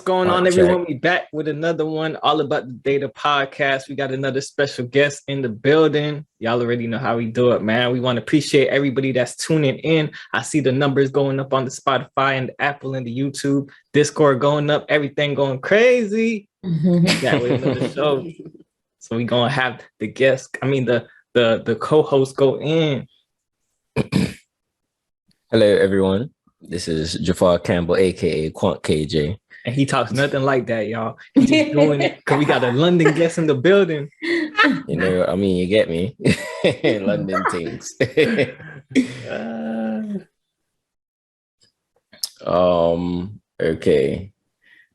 going on, Check. everyone? We back with another one, all about the data podcast. We got another special guest in the building. Y'all already know how we do it, man. We want to appreciate everybody that's tuning in. I see the numbers going up on the Spotify and the Apple and the YouTube, Discord going up, everything going crazy. That way another show. So we gonna have the guest, the co-host go in. Hello, everyone. This is Jafar Campbell, aka Quant KJ. And he talks nothing like that, y'all. He's just doing it because we got a London guest in the building. You know, I mean, you get me. London things. Okay.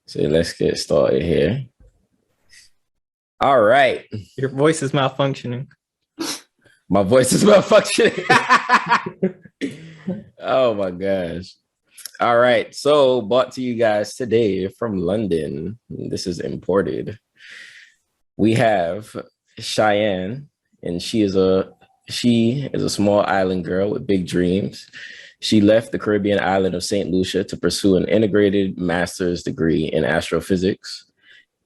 So let's get started here. All right. Your voice is malfunctioning. My voice is malfunctioning. Oh my gosh. All right. So brought to you guys today from London. This is imported. We have Cheyenne, and she is a small island girl with big dreams. She left the Caribbean island of St. Lucia to pursue an integrated master's degree in astrophysics.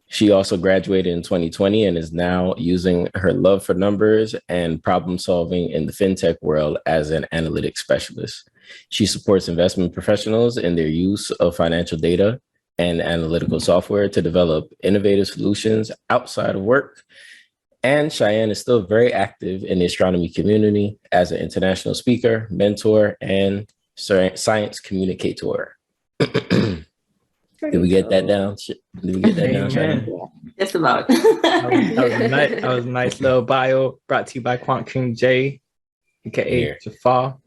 She also graduated in 2020 and is now using her love for numbers and problem solving in the fintech world as an analytics specialist. She supports investment professionals in their use of financial data and analytical software to develop innovative solutions outside of work. And Cheyenne is still very active in the astronomy community as an international speaker, mentor, and science communicator. Did we get that down? Did we get that down, Cheyenne? Just about. That was a nice little bio brought to you by Quant King J, aka Jafar.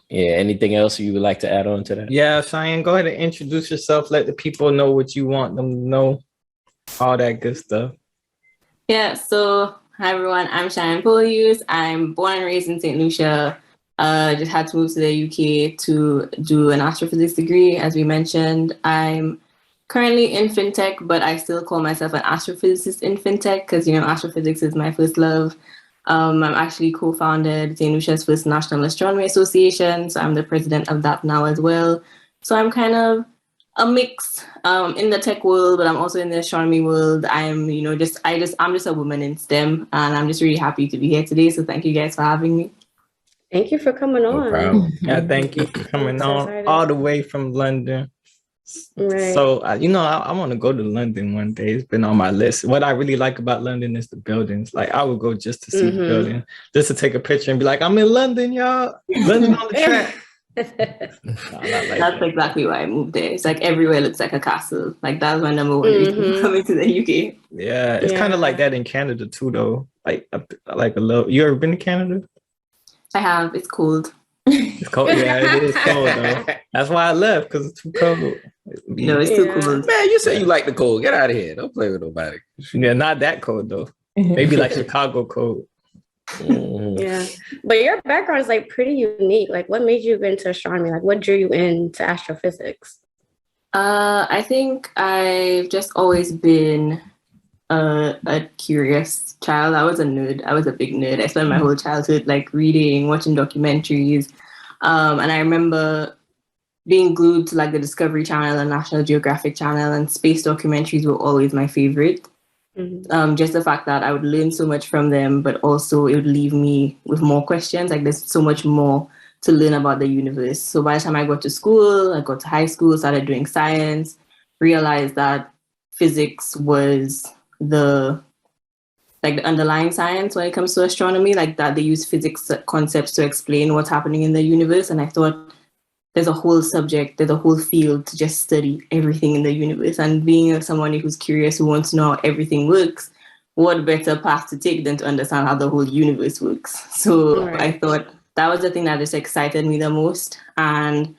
Yeah, anything else you would like to add on to that? Yeah, Cheyenne, go ahead and introduce yourself. Let the people know what you want them to know. All that good stuff. Yeah, so hi everyone, I'm Cheyenne Polius. I'm born and raised in St. Lucia. Just had to move to the UK to do an astrophysics degree, as we mentioned. I'm currently in fintech, but I still call myself an astrophysicist in fintech because, you know, astrophysics is my first love. I'm actually co-founded St. Lucia's first National Astronomy Association, so I'm the president of that now as well. So I'm kind of a mix in the tech world, but I'm also in the astronomy world. I'm just a woman in STEM, and I'm just really happy to be here today. So thank you guys for having me. Thank you for coming on. No problem. Yeah, thank you for coming on all the way from London. Right. So, I want to go to London one day. It's been on my list. What I really like about London is the buildings. Like, I would go just to see the building, just to take a picture and be like, I'm in London, y'all. London on the track. That's exactly why I moved there. It's like everywhere looks like a castle. Like, that was my number one reason coming to the UK. Yeah, it's kind of like that in Canada too, though. Like a little. You ever been to Canada? I have. It's cold. It's cold. Yeah, it is cold though. That's why I left, because it's too cold. No, it's too cold. Man, you say you like the cold. Get out of here. Don't play with nobody. Yeah, not that cold though. Maybe like Chicago cold. Yeah, but your background is like pretty unique. Like, what made you get into astronomy? Like, what drew you into astrophysics? I think I've just always been a curious child. I was a nerd. I was a big nerd. I spent my whole childhood like reading, watching documentaries, and I remember being glued to like the Discovery Channel and National Geographic Channel, and space documentaries were always my favorite. Just the fact that I would learn so much from them, but also it would leave me with more questions. Like, there's so much more to learn about the universe. So by the time I got to school, I got to high school, started doing science, realized that physics was the underlying science when it comes to astronomy, like that they use physics concepts to explain what's happening in the universe. And I thought, there's a whole subject, there's a whole field to just study everything in the universe. And being someone who's curious, who wants to know how everything works, what better path to take than to understand how the whole universe works? So I thought that was the thing that just excited me the most. And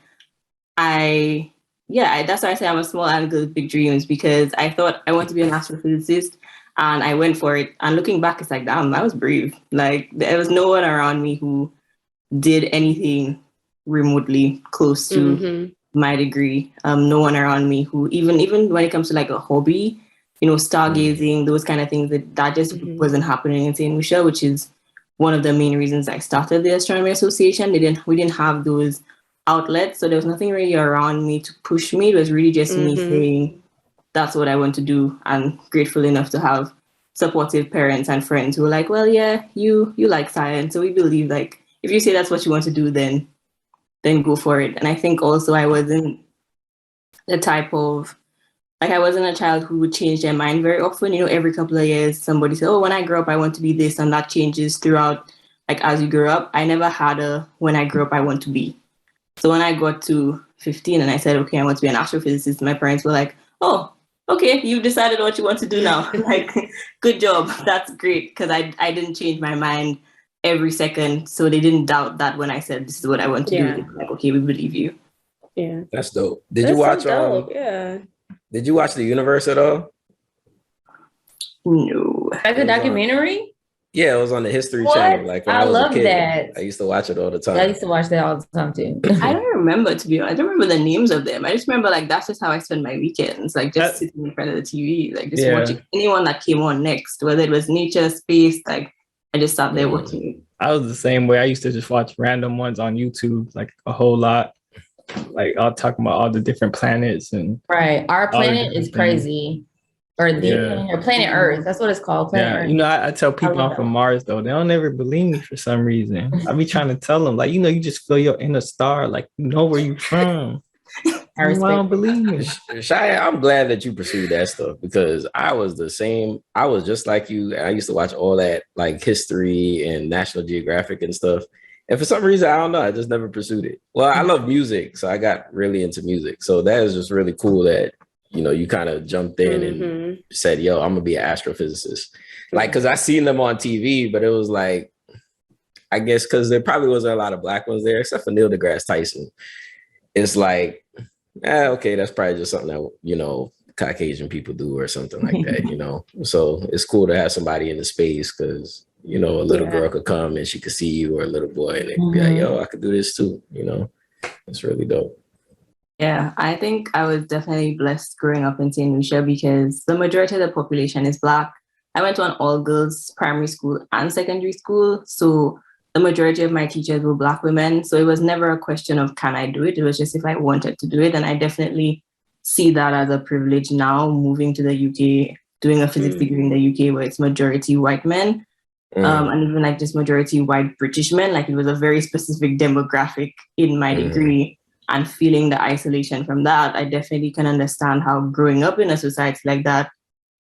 that's why I say I'm a small island girl with big dreams, because I thought I want to be an astrophysicist, and I went for it. And looking back, it's like, damn, I was brave. Like, there was no one around me who did anything remotely close to my degree. No one around me who, even when it comes to like a hobby, stargazing, those kind of things, that just wasn't happening in St. Lucia, which is one of the main reasons I started the Astronomy Association. We didn't have those outlets, so there was nothing really around me to push me. It was really just me saying, that's what I want to do. I'm grateful enough to have supportive parents and friends who are like, well, yeah, you like science, so we believe like if you say that's what you want to do, then go for it. And I think also I wasn't the type of I wasn't a child who would change their mind very often. Every couple of years somebody said, oh, when I grow up I want to be this, and that changes throughout, like as you grow up. I never had a when I grow up I want to be. So when I got to 15 and I said, okay, I want to be an astrophysicist, my parents were like, oh, okay, you've decided what you want to do now. Like, good job. That's great. Because I didn't change my mind every second. So they didn't doubt that when I said, this is what I want to do. They were like, okay, we believe you. Yeah. That's dope. Did you watch Did you watch The Universe at all? No. Like a documentary? Yeah, it was on the History Channel. Like when I was a kid, that. I used to watch it all the time. I used to watch that all the time too. I don't remember, to be honest. I don't remember the names of them. I just remember like that's just how I spend my weekends. Like just sitting in front of the TV, like just watching anyone that came on next, whether it was nature, space, like I just sat there watching it. I was the same way. I used to just watch random ones on YouTube, like a whole lot. Like I'll talk about all the different planets and right. Our planet is crazy. Or planet Earth. That's what it's called. Planet Earth. I tell people I'm from Mars though. They don't ever believe me for some reason. I be trying to tell them, like, you just feel your inner star, like you know where you from. I don't believe me. Cheyenne, I'm glad that you pursued that stuff because I was the same. I was just like you. I used to watch all that like history and National Geographic and stuff. And for some reason, I don't know, I just never pursued it. Well, I love music, so I got really into music. So that is just really cool that you kind of jumped in and said, yo, I'm gonna be an astrophysicist. Like, because I seen them on TV, but it was like, I guess because there probably wasn't a lot of Black ones there, except for Neil deGrasse Tyson. It's like, okay, that's probably just something that, Caucasian people do or something like that, So it's cool to have somebody in the space because, a little girl could come and she could see you, or a little boy, and they could be like, yo, I could do this too, It's really dope. Yeah, I think I was definitely blessed growing up in St. Lucia because the majority of the population is Black. I went to an all-girls primary school and secondary school, so the majority of my teachers were Black women. So it was never a question of can I do it? It was just if I wanted to do it. And I definitely see that as a privilege now, moving to the UK, doing a physics degree in the UK where it's majority white men. And even like just majority white British men. Like it was a very specific demographic in my degree. And feeling the isolation from that, I definitely can understand how growing up in a society like that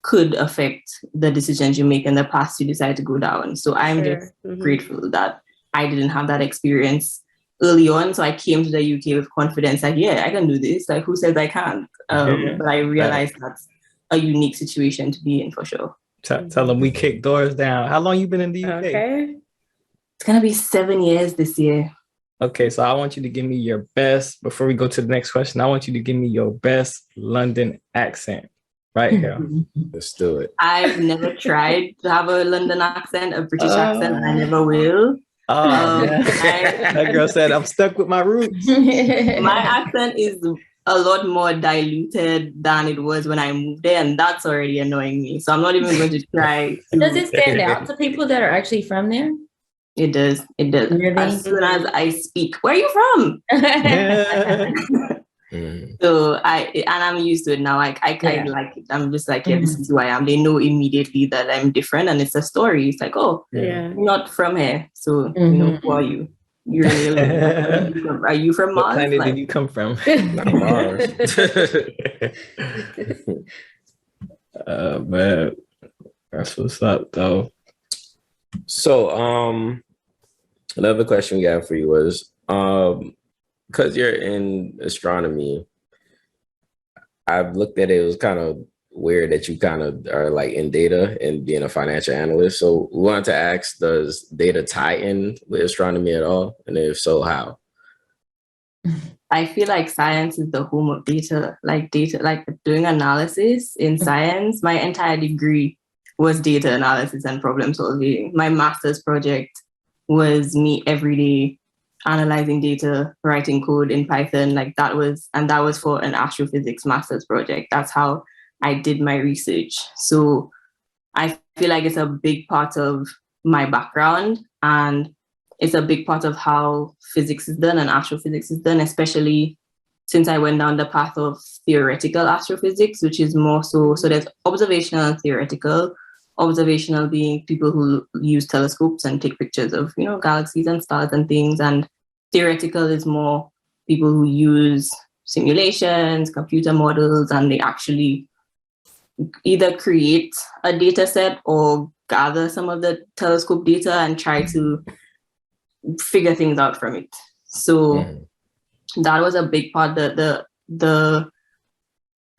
could affect the decisions you make in the path you decide to go down. So I'm just grateful that I didn't have that experience early on. So I came to the UK with confidence, like, yeah, I can do this. Like, who says I can't? But I realized that's a unique situation to be in for sure. Tell them we kick doors down. How long you been in the UK? Okay. It's going to be 7 years this year. Okay, so I want you to give me your best, before we go to the next question, I want you to give me your best London accent right here. Let's do it. I've never tried to have a London accent, a British accent, and I never will. That girl said, I'm stuck with my roots. My accent is a lot more diluted than it was when I moved there, and that's already annoying me. So I'm not even going to try. Does it stand out to people that are actually from there? It does. It does. Really? As soon as I speak, where are you from? So I'm used to it now. I kind of like it. I'm just like, yeah, this is who I am. They know immediately that I'm different, and it's a story. It's like, oh, you're not from here, so who are you? You're are you from Mars? What planet did you come from? Not Mars. Man, that's what's up, though. So, another question we got for you was, because you're in astronomy, I've looked at it was kind of weird that you kind of are like in data and being a financial analyst. So we wanted to ask, does data tie in with astronomy at all? And if so, how? I feel like science is the home of data, like doing analysis in science. My entire degree was data analysis and problem solving. My master's project was me every day analyzing data, writing code in Python. That was for an astrophysics master's project. That's how I did my research. So I feel like it's a big part of my background, and it's a big part of how physics is done and astrophysics is done, especially since I went down the path of theoretical astrophysics, which is more so there's observational and theoretical. Observational being people who use telescopes and take pictures of, galaxies and stars and things. And theoretical is more people who use simulations, computer models, and they actually either create a data set or gather some of the telescope data and try to figure things out from it. So that was a big part. The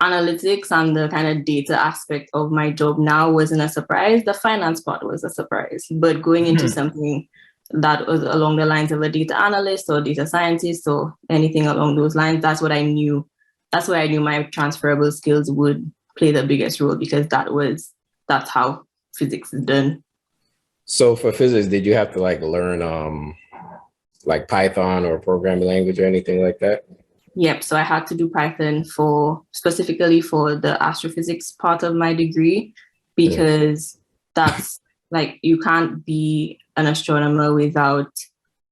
analytics and the kind of data aspect of my job now wasn't a surprise. The finance part was a surprise. But going into something that was along the lines of a data analyst or data scientist or anything along those lines, that's what I knew. That's where I knew my transferable skills would play the biggest role, because that's how physics is done. So for physics, did you have to learn like Python or programming language or anything like that? Yep. So I had to do Python specifically for the astrophysics part of my degree, because that's you can't be an astronomer without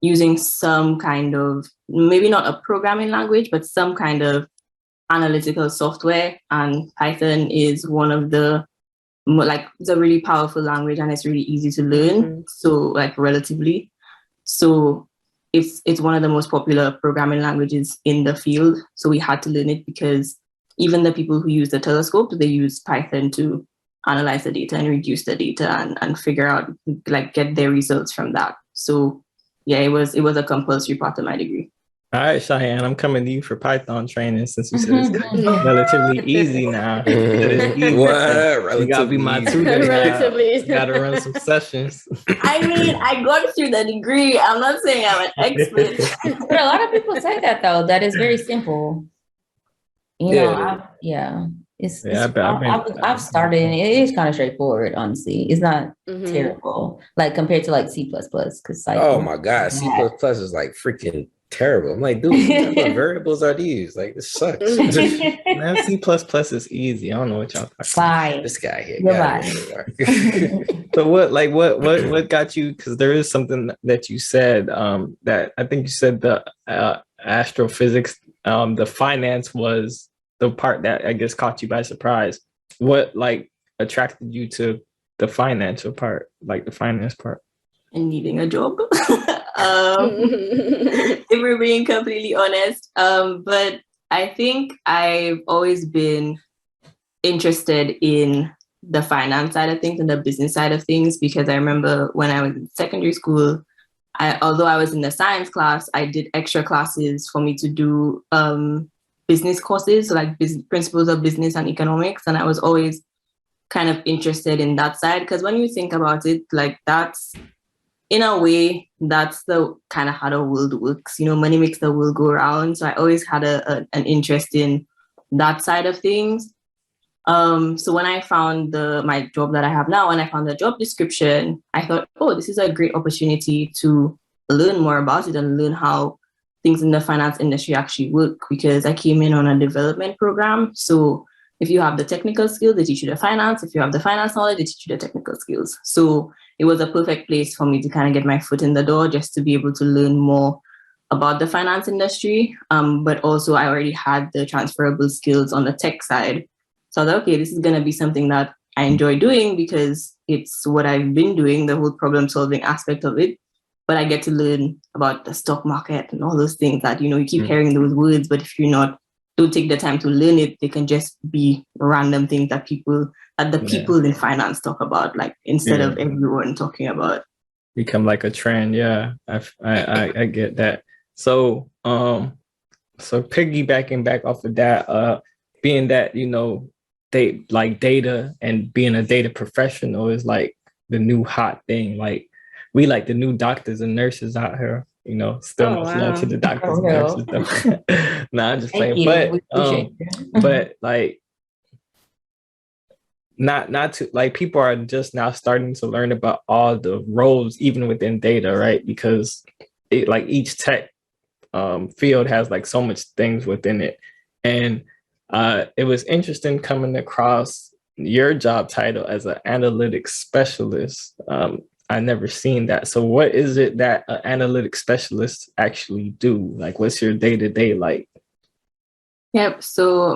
using some kind of, maybe not a programming language, but some kind of analytical software. And Python is one of the, it's a really powerful language and it's really easy to learn. So relatively. So it's one of the most popular programming languages in the field. So we had to learn it, because even the people who use the telescope, they use Python to analyze the data and reduce the data and figure out, get their results from that. So yeah, it was a compulsory part of my degree. All right, Cheyenne, I'm coming to you for Python training, since you said it's relatively easy now. You gotta be my tutor. You gotta run some sessions. I mean, I got through the degree. I'm not saying I'm an expert. But a lot of people say that, though, that is very simple. I've started, and it is kind of straightforward, honestly. It's not terrible, compared to C++, because oh my God, C++ is freaking terrible. I'm like, dude, what variables are these? This sucks. Man, C++ is easy. I don't know what y'all talking about. This guy here. So what got you? Because there is something that you said that I think you said the astrophysics, the finance was the part that I guess caught you by surprise. What attracted you to the financial part, the finance part? And needing a job. If we're being completely honest. But I think I've always been interested in the finance side of things and the business side of things, because I remember when I was in secondary school, although I was in the science class, I did extra classes for me to do business courses, so principles of business and economics. And I was always kind of interested in that side, because when you think about it, that's, in a way, that's the kind of how the world works. Money makes the world go around. So I always had an interest in that side of things. So when I found my job that I have now, and I found the job description, I thought, oh, this is a great opportunity to learn more about it and learn how things in the finance industry actually work, because I came in on a development program. So if you have the technical skills, they teach you the finance. If you have the finance knowledge, they teach you the technical skills. So it was a perfect place for me to kind of get my foot in the door, just to be able to learn more about the finance industry. But also I already had the transferable skills on the tech side. So I thought, okay, this is going to be something that I enjoy doing, because it's what I've been doing, the whole problem solving aspect of it. But I get to learn about the stock market and all those things that, you keep hearing those words, but if you don't take the time to learn it, they can just be random things that people in finance talk about, instead of everyone talking about. Become a trend. Yeah, I get that. So so piggybacking back off of that, being that they data, and being a data professional is the new hot thing. We the new doctors and nurses out here. Still much love to the doctors and nurses though. Nah, I'm just playing. But not to people are just now starting to learn about all the roles even within data, right? Because each tech field has so much things within it. And it was interesting coming across your job title as an analytics specialist. I never seen that. So what is it that an analytics specialist actually do? What's your day-to-day like? Yep. So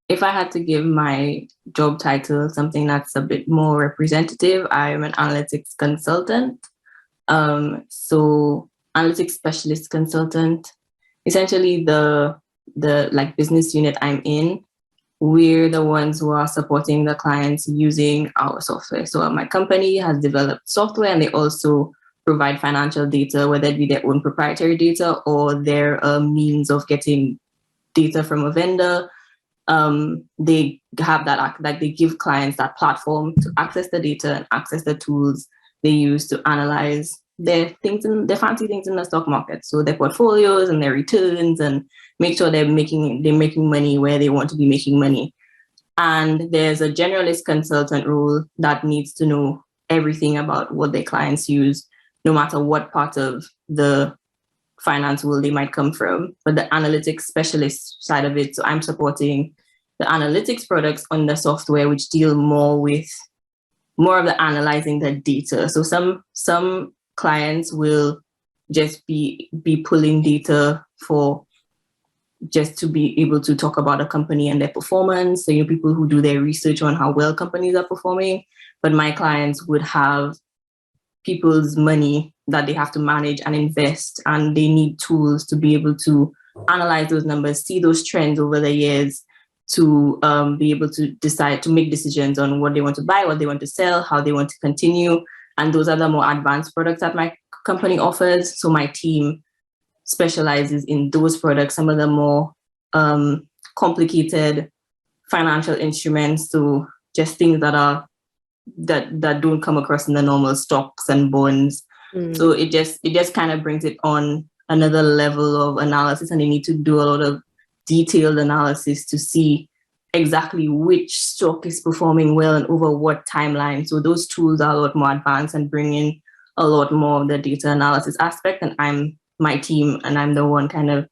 if I had to give my job title something that's a bit more representative, I'm an analytics consultant. So analytics specialist consultant. Essentially, the like business unit I'm in, we're the ones who are supporting the clients using our software. So my company has developed software, and they also provide financial data, whether it be their own proprietary data or their means of getting data from a vendor. They have that, like they give clients that platform to access the data and access the tools they use to analyze their fancy things in the stock market. So their portfolios and their returns, and make sure they're making money where they want to be making money. And there's a generalist consultant role that needs to know everything about what their clients use, no matter what part of the finance world they might come from. But the analytics specialist side of it, so I'm supporting the analytics products on the software, which deal more of the analyzing the data. So some clients will just be pulling data for just to be able to talk about a company and their performance. So, people who do their research on how well companies are performing. But my clients would have people's money that they have to manage and invest, and they need tools to be able to analyze those numbers, see those trends over the years, to be able to decide to make decisions on what they want to buy, what they want to sell, how they want to continue. And those are the more advanced products that my company offers. So my team specializes in those products, some of the more complicated financial instruments, so just things that don't come across in the normal stocks and bonds. So it just kind of brings it on another level of analysis, and they need to do a lot of detailed analysis to see exactly which stock is performing well and over what timeline. So those tools are a lot more advanced and bring in a lot more of the data analysis aspect, and I'm my team, and I'm the one kind of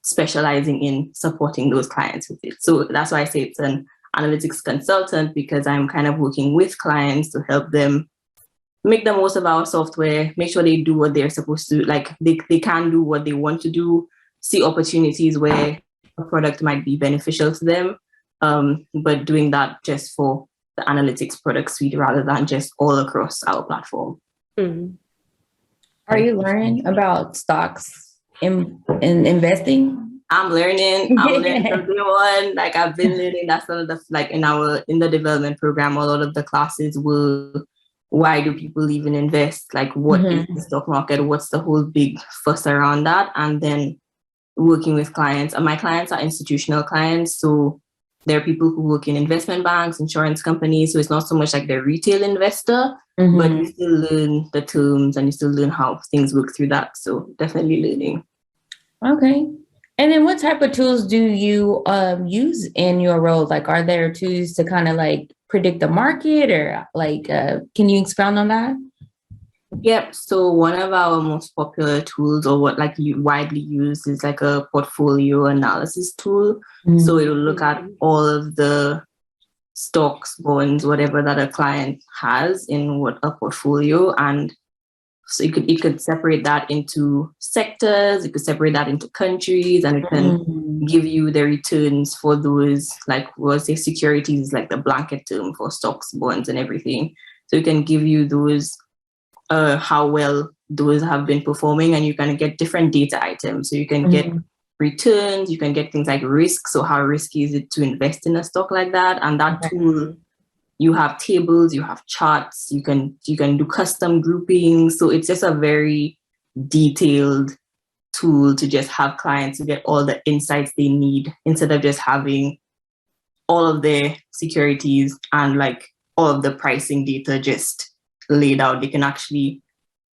specializing in supporting those clients with it. So that's why I say it's an analytics consultant, because I'm kind of working with clients to help them make the most of our software, make sure they do what they're supposed to, like they can do what they want to do, see opportunities where a product might be beneficial to them, but doing that just for the analytics product suite rather than just all across our platform. Are you learning about stocks in investing? I'm learning from day one. Like I've been learning. That's one of the, like in the development program, a lot of the classes were, why do people even invest? Like what is the stock market? What's the whole big fuss around that? And then working with clients. And my clients are institutional clients. So there are people who work in investment banks, insurance companies. So it's not so much like the retail investor, but you still learn the terms and you still learn how things work through that. So definitely learning. Okay. And then what type of tools do you use in your role? Like, are there tools to kind of like predict the market, or like, can you expound on that? Yep. So one of our most popular tools, or what like you widely used, is like a portfolio analysis tool. So it will look at all of the stocks, bonds, whatever that a client has in what a portfolio, and so it could separate that into sectors, it could separate that into countries, and it can give you the returns for those, like we'll say securities is like the blanket term for stocks, bonds, and everything. So it can give you those, how well those have been performing, and you can get different data items. So you can get returns, you can get things like risk. So how risky is it to invest in a stock like that? And that tool, you have tables, you have charts, you can do custom grouping. So it's just a very detailed tool to just have clients to get all the insights they need, instead of just having all of their securities and like all of the pricing data just laid out. They can actually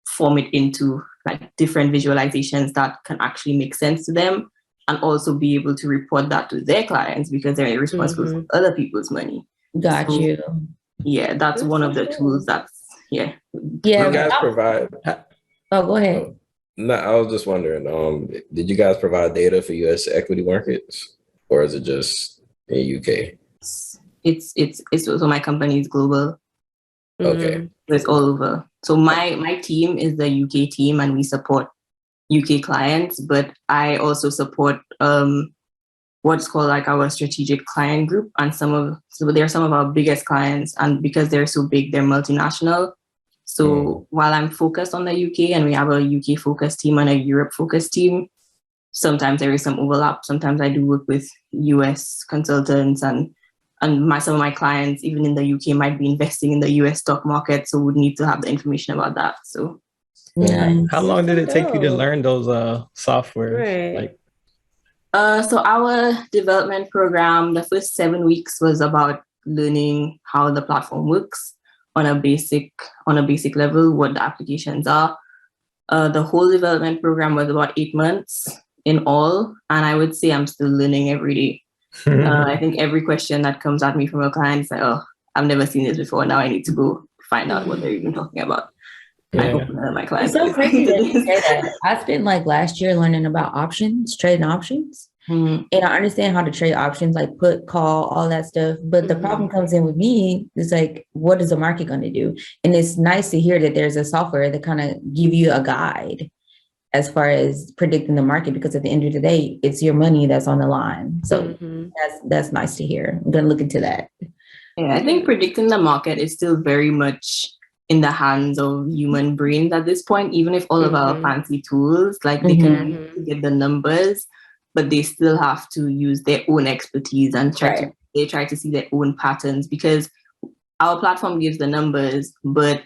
form it into like different visualizations that can actually make sense to them, and also be able to report that to their clients, because they're responsible for other people's money. Got you. Yeah, that's one of the tools that's, You guys provide... Oh, go ahead. No, I was just wondering, did you guys provide data for US equity markets, or is it just in UK? It's so my company is global. Okay. It's all over. So my team is the UK team, and we support UK clients, but I also support what's called like our strategic client group, and so they're some of our biggest clients, and because they're so big, they're multinational. So while I'm focused on the UK and we have a UK focused team and a Europe focused team, sometimes there is some overlap. Sometimes I do work with US consultants, and some of my clients, even in the UK, might be investing in the US stock market, so would need to have the information about that. So Yeah. How long did it take you to learn those softwares? Right. Like, so our development program, the first 7 weeks was about learning how the platform works on a basic level, what the applications are. The whole development program was about 8 months in all, and I would say I'm still learning every day. I think every question that comes at me from a client is like, oh, I've never seen this before. Now I need to go find out what they're even talking about. Yeah. I hope none of my clients. It's so crazy that you say that. I spent like last year learning about options, trading options. Mhm. And I understand how to trade options, like put, call, all that stuff. But the problem comes in with me is like, what is the market going to do? And it's nice to hear that there's a software that kind of give you a guide as far as predicting the market, because at the end of the day, it's your money that's on the line. So that's nice to hear. I'm going to look into that. Yeah, I think predicting the market is still very much in the hands of human brains at this point, even if all of our fancy tools, like they can get the numbers, but they still have to use their own expertise and try to see their own patterns, because our platform gives the numbers, but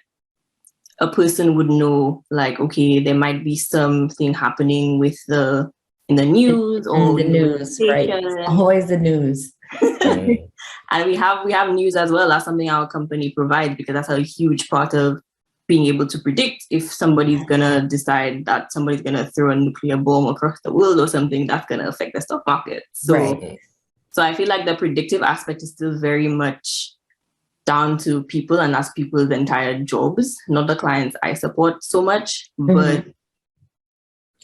a person would know, like, okay, there might be something happening with in the news or the news, right? Always the news. And we have news as well as something our company provides, because that's a huge part of being able to predict if somebody's gonna decide that somebody's gonna throw a nuclear bomb across the world or something that's gonna affect the stock market. So I feel like the predictive aspect is still very much down to people, and that's people's entire jobs, not the clients I support so much, but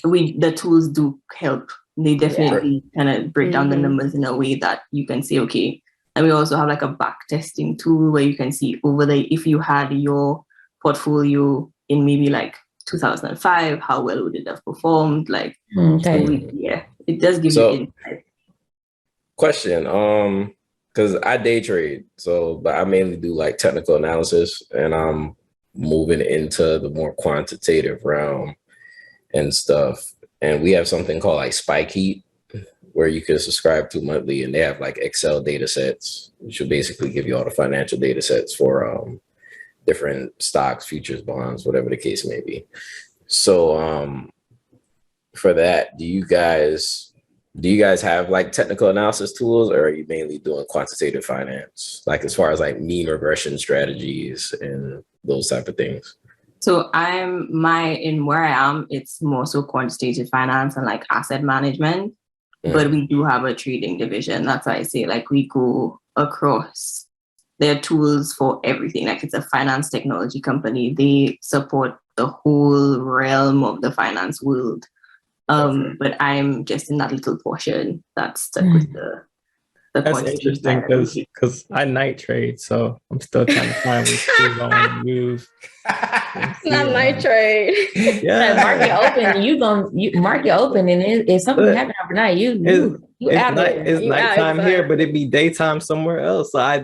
the tools do help. They definitely kind of break down the numbers in a way that you can say, okay. And we also have like a back testing tool where you can see if you had your portfolio in maybe like 2005, how well would it have performed? Like, it does give you insight. Question, because I day trade, but I mainly do like technical analysis, and I'm moving into the more quantitative realm and stuff. And we have something called like Spike Heat, where you can subscribe to monthly, and they have like Excel data sets, which will basically give you all the financial data sets for different stocks, futures, bonds, whatever the case may be. So for that, do you guys have like technical analysis tools, or are you mainly doing quantitative finance, like as far as like mean regression strategies and those type of things? So in where I am, it's more so quantitative finance and like asset management, but we do have a trading division. That's why I say like we go across. There are tools for everything. Like it's a finance technology company. They support the whole realm of the finance world. But I'm just in that little portion that's stuck with the That's interesting because I night trade, so I'm still trying to find which tools I want to use. Not night trade. Yeah, market open, and if something happened overnight, it's nighttime here, but it'd be daytime somewhere else. So I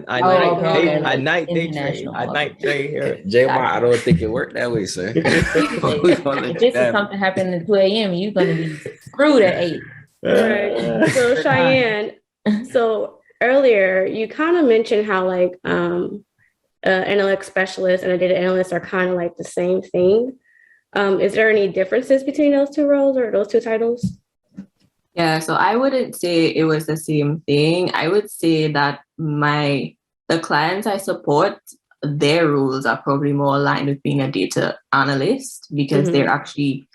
night day trade. I night trade here. I don't think it worked that way, sir. If something happened at 2 a.m., you're gonna be screwed at 8. Right. So Cheyenne. So earlier, you kind of mentioned how like analytics specialist and a data analyst are kind of like the same thing. Is there any differences between those two roles or those two titles? Yeah, so I wouldn't say it was the same thing. I would say that the clients I support, their roles are probably more aligned with being a data analyst, because they're actually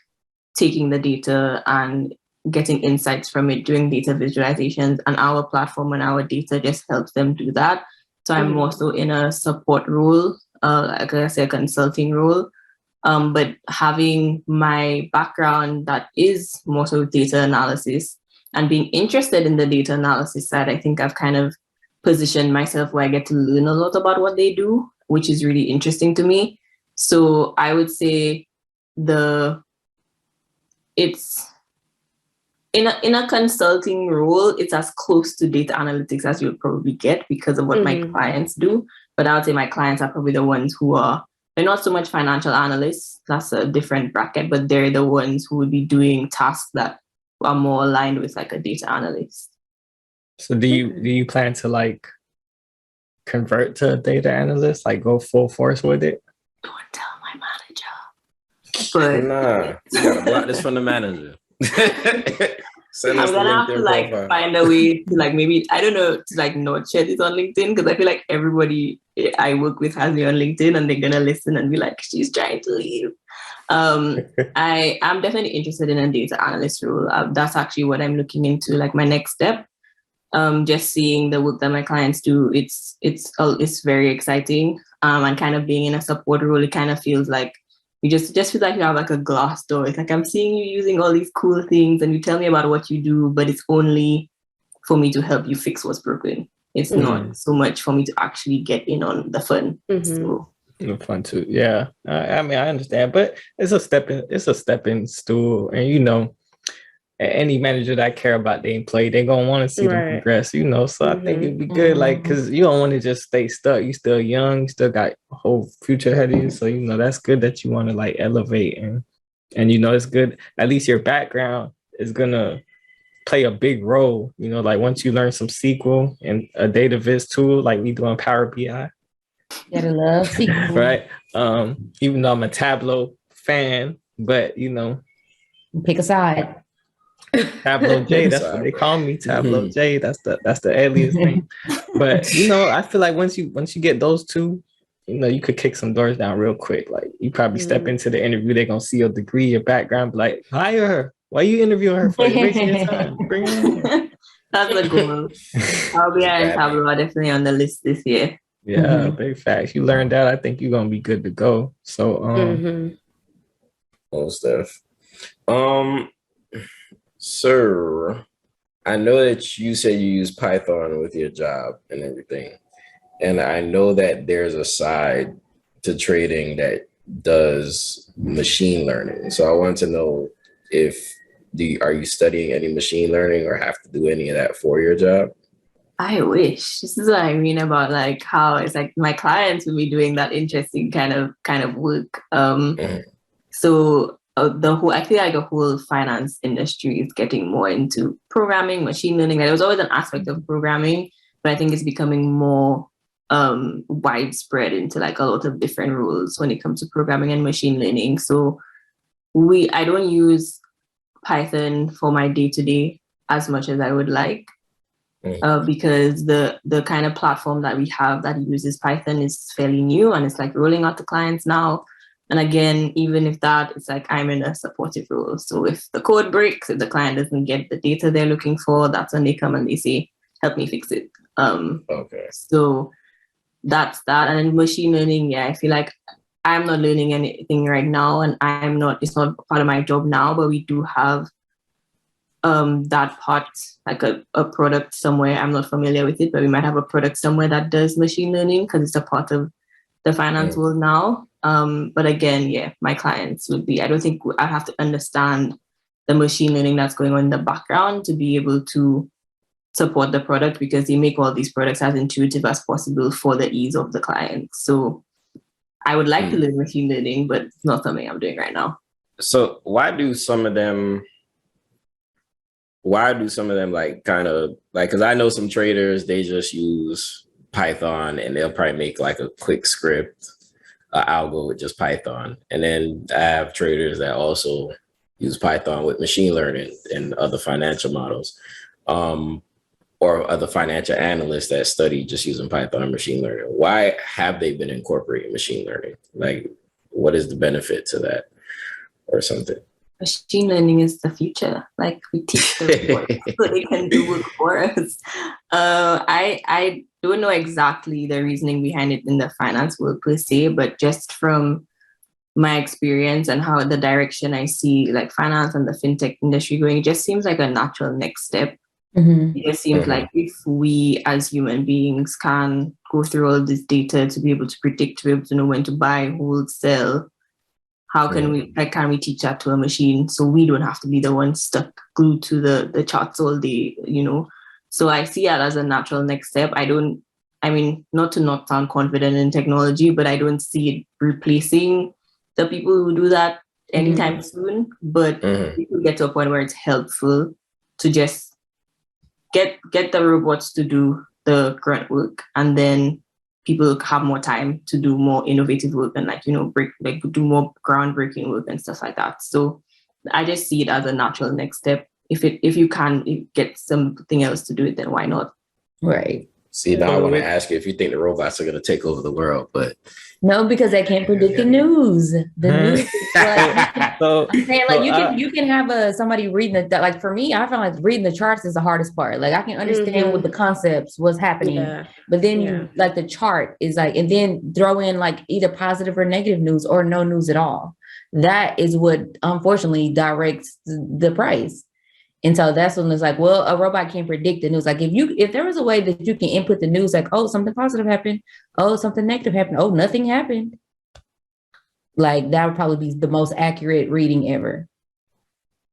taking the data and getting insights from it, doing data visualizations, and our platform and our data just helps them do that. So I'm also in a support role, like I say, a consulting role. But having my background that is more so data analysis and being interested in the data analysis side, I think I've kind of positioned myself where I get to learn a lot about what they do, which is really interesting to me. So I would say in a consulting role, it's as close to data analytics as you'll probably get because of what my clients do. But I would say my clients are probably the ones who they're not so much financial analysts. That's a different bracket, but they're the ones who would be doing tasks that are more aligned with like a data analyst. So do you plan to like convert to a data analyst, like go full force with it? Don't tell my manager. But nah, you gotta block this from the manager. Send us I'm gonna have to like find a way to like maybe I don't know to like not share this on LinkedIn because I feel like everybody I work with has me on LinkedIn and they're gonna listen and be like, she's trying to leave. I am definitely interested in a data analyst role. That's actually what I'm looking into, like my next step. Just seeing the work that my clients do, it's very exciting. And kind of being in a support role, it kind of feels like you just feel like you have like a glass door. It's like I'm seeing you using all these cool things and you tell me about what you do, but it's only for me to help you fix what's broken. It's not so much for me to actually get in on the fun. So. The fun too, yeah. I mean, I understand, but it's a stepping stool, and you know, any manager that care about their employee, they're gonna want to see them progress, you know. So I think it'd be good, like, because you don't want to just stay stuck. You still young, you still got a whole future ahead of you. So you know that's good that you want to like elevate and you know it's good. At least your background is gonna play a big role. You know, like once you learn some SQL and a data viz tool, like we do on Power BI. Gotta love SQL, right? Even though I'm a Tableau fan, but you know, pick a side. Tableau J, that's what they call me. Tableau J, that's the alias name. But you know, I feel like once you get those two, you know, you could kick some doors down real quick. Like you probably step into the interview, they're gonna see your degree, your background, be like, hire her. Why are you interviewing her for? You're wasting your time. Bring her in. That's the goal. Power BI and Tableau are definitely on the list this year. Yeah, big facts. You learned that. I think you're gonna be good to go. So all stuff. Sir, I know that you said you use Python with your job and everything. And I know that there's a side to trading that does machine learning. So I want to know are you studying any machine learning or have to do any of that for your job? I wish. This is what I mean about like how it's like my clients will be doing that interesting kind of work. So I feel like the whole finance industry is getting more into programming, machine learning. Like, there was always an aspect of programming, but I think it's becoming more widespread into like a lot of different roles when it comes to programming and machine learning. So I don't use Python for my day-to-day as much as I would like. Because the kind of platform that we have that uses Python is fairly new and it's like rolling out to clients now. And again, even if that, it's like I'm in a supportive role. So if the code breaks, if the client doesn't get the data they're looking for, that's when they come and they say, help me fix it. Okay. So that's that. And then machine learning, I feel like I'm not learning anything right now and it's not part of my job now, but we do have that part, like a product somewhere. I'm not familiar with it, but we might have a product somewhere that does machine learning because it's a part of the finance world now. But again, my clients would be, I don't think I have to understand the machine learning that's going on in the background to be able to support the product because they make all these products as intuitive as possible for the ease of the client. So I would like to learn machine learning, but it's not something I'm doing right now. So why do some of them like kind of like, because I know some traders, they just use Python and they'll probably make like a quick script, algo with just Python. And then I have traders that also use Python with machine learning and other financial models, or other financial analysts that study just using Python and machine learning. Why have they been incorporating machine learning? Like, what is the benefit to that or something? Machine learning is the future. Like, we teach them so they can do work for us. I don't know exactly the reasoning behind it in the finance world per se, but just from my experience and how the direction I see like finance and the fintech industry going, it just seems like a natural next step. It just seems like if we as human beings can go through all this data to be able to predict, to be able to know when to buy, hold, sell, How can we teach that to a machine so we don't have to be the ones stuck glued to the charts all day, you know? So I see that as a natural next step. Not to not sound confident in technology, but I don't see it replacing the people who do that anytime soon. But we could get to a point where it's helpful to just get the robots to do the grunt work, and then people have more time to do more innovative work and do more groundbreaking work and stuff like that. So I just see it as a natural next step. If you can get something else to do it, then why not? Right. See, now I want to ask you if you think the robots are going to take over the world, but no, because they can't predict the news. The news is you can have somebody reading like for me, I find like reading the charts is the hardest part. Like I can understand what the concepts, what's happening, but then you like the chart is like, and then throw in like either positive or negative news or no news at all. That is what unfortunately directs the price. And so that's when it's like, well, a robot can't predict the news. Like if there was a way that you can input the news, like, oh, something positive happened. Oh, something negative happened. Oh, nothing happened. Like that would probably be the most accurate reading ever.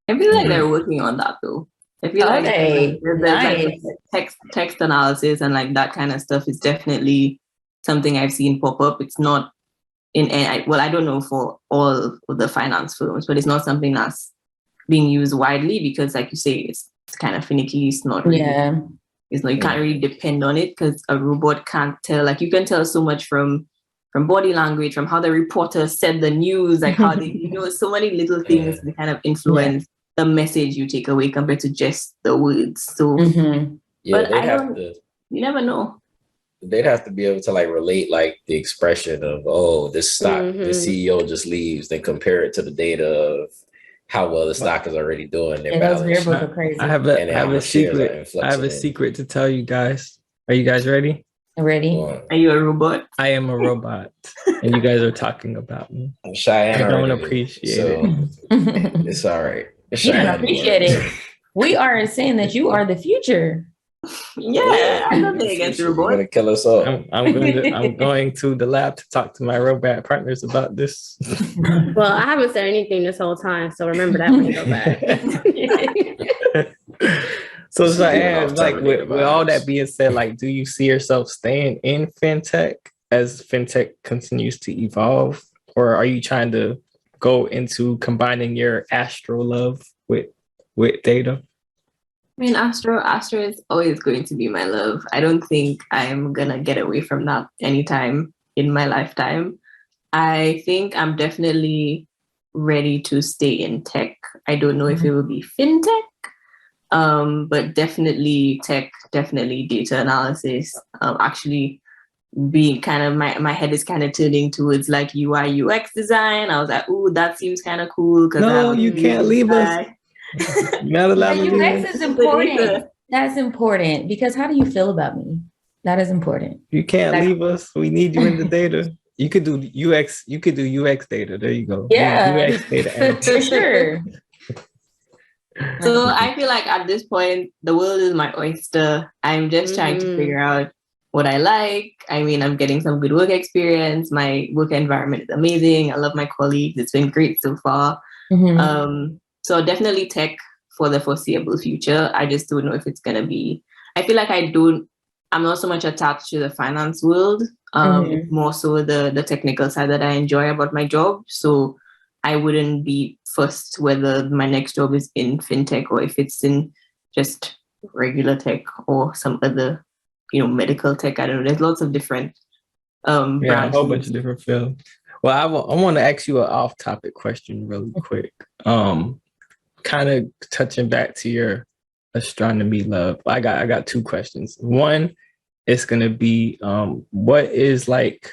I feel like they're working on that though. I feel like there's like text analysis and like that kind of stuff is definitely something I've seen pop up. It's not I don't know for all of the finance firms, but it's not something that's being used widely because, like you say, it's kind of finicky. It's not really, you can't really depend on it because a robot can't tell. Like you can tell so much from body language, from how the reporter said the news, like how they, so many little things that kind of influence the message you take away compared to just the words. So, but you never know. They'd have to be able to like relate like the expression of, oh, this stock, the CEO just leaves, then compare it to the data of how well the stock is already doing. Their balance. Those variables are crazy. I have a secret to tell you guys. Are you guys ready? Ready? Are you a robot? I am a robot, and you guys are talking about me. Cheyenne, I don't appreciate it. It's all right. You don't appreciate it. We aren't saying that you are the future. Yeah, I'm nothing against robots. You're gonna kill us all. I'm going to the lab to talk to my robot partners about this. Well, I haven't said anything this whole time, so remember that when you go back. So Cheyenne, like with all that being said, like, do you see yourself staying in fintech as fintech continues to evolve, or are you trying to go into combining your astro love with data? I mean, Astro is always going to be my love. I don't think I'm going to get away from that anytime in my lifetime. I think I'm definitely ready to stay in tech. I don't know if it will be fintech, but definitely tech, definitely data analysis. Actually, being kind of, my head is kind of turning towards like UI, UX design. I was like, ooh, that seems kind of cool. No, you can't leave us. Not allowed to UX is important. That's important because how do you feel about me? That is important. You can't leave us. We need you in the data. You could do UX. You could do UX data. There you go. Yeah, UX data for sure. So I feel like at this point, the world is my oyster. I'm just trying to figure out what I like. I mean, I'm getting some good work experience. My work environment is amazing. I love my colleagues. It's been great so far. So definitely tech for the foreseeable future. I just don't know if it's going to be, I feel like I'm not so much attached to the finance world, more so the technical side that I enjoy about my job. So I wouldn't be fussed whether my next job is in fintech or if it's in just regular tech or some other, medical tech. I don't know. There's lots of different branches. A whole bunch of different fields. Well, I want to ask you an off-topic question really quick. Kind of touching back to your astronomy love. I got two questions. One, it's gonna be what is like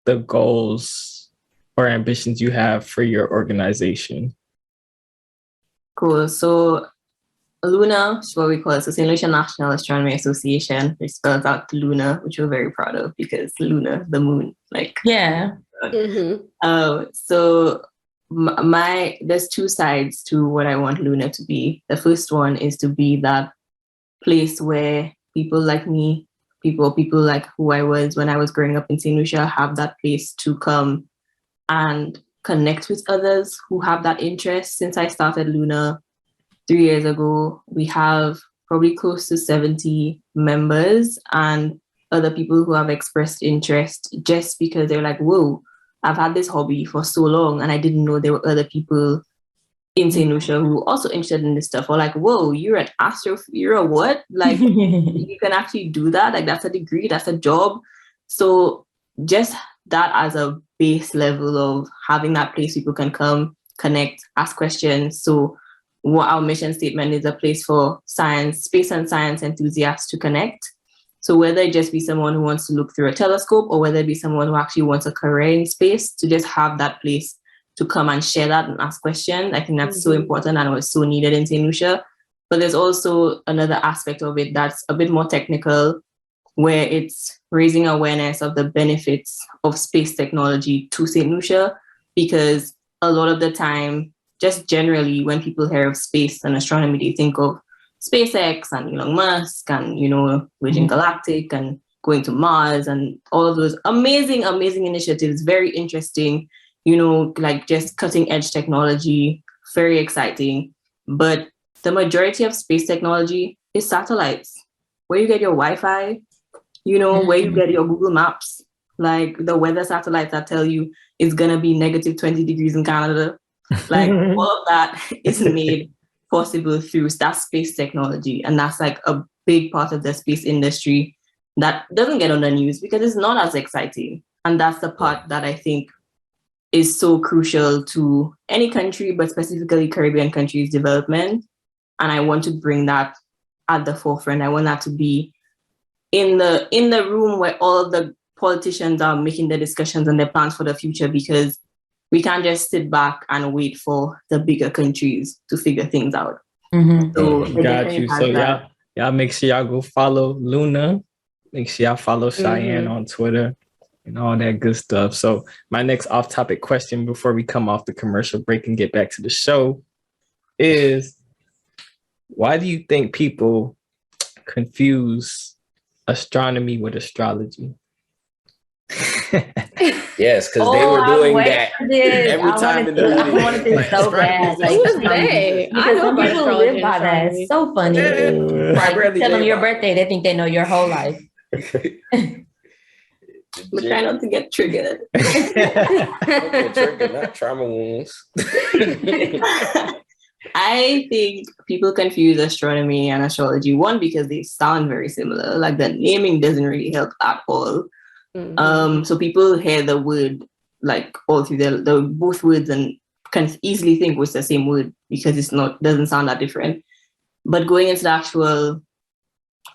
the goals or ambitions you have for your organization? Cool. So Luna, which is what we call it, so St. Lucia National Astronomy Association, which spells out Luna, which we're very proud of because Luna, the moon, like so there's two sides to what I want Luna to be. The first one is to be that place where people like me, people like who I was when I was growing up in St. Lucia, have that place to come and connect with others who have that interest. Since I started Luna 3 years ago, we have probably close to 70 members and other people who have expressed interest just because they're like, whoa, I've had this hobby for so long and I didn't know there were other people in St. Lucia who are also interested in this stuff. Or like, whoa, you're an you're a what? Like, you can actually do that. Like, that's a degree, that's a job. So just that as a base level of having that place people can come, connect, ask questions. So what our mission statement is, a place for science, space and science enthusiasts to connect. So whether it just be someone who wants to look through a telescope or whether it be someone who actually wants a career in space, to just have that place to come and share that and ask questions. I think that's so important and was so needed in St. Lucia. But there's also another aspect of it that's a bit more technical, where it's raising awareness of the benefits of space technology to St. Lucia, because a lot of the time, just generally, when people hear of space and astronomy, they think of SpaceX and Elon Musk and, Virgin Galactic and going to Mars and all of those amazing initiatives, very interesting, like just cutting edge technology, very exciting. But the majority of space technology is satellites, where you get your Wi-Fi, where you get your Google Maps, like the weather satellites that tell you it's going to be negative 20 degrees in Canada. Like all of that is made possible through that space technology. And that's like a big part of the space industry that doesn't get on the news because it's not as exciting. And that's the part that I think is so crucial to any country, but specifically Caribbean countries' development. And I want to bring that at the forefront. I want that to be in the room where all of the politicians are making their discussions and their plans for the future, because we can't just sit back and wait for the bigger countries to figure things out. So got you. So y'all make sure y'all go follow Luna. Make sure y'all follow Cheyenne on Twitter and all that good stuff. So my next off-topic question before we come off the commercial break and get back to the show is, why do you think people confuse astronomy with astrology? Yes, because they were doing that every time in the meeting. I wanted this so bad. Who's they? Because some people live by that. It's so funny. Like, tell them your birthday, they think they know your whole life. But try not to get triggered. Not trauma wounds. I think people confuse astronomy and astrology, one, because they sound very similar. Like the naming doesn't really help at all. So people hear the word like all through the both words and can easily think it's the same word because doesn't sound that different. But going into the actual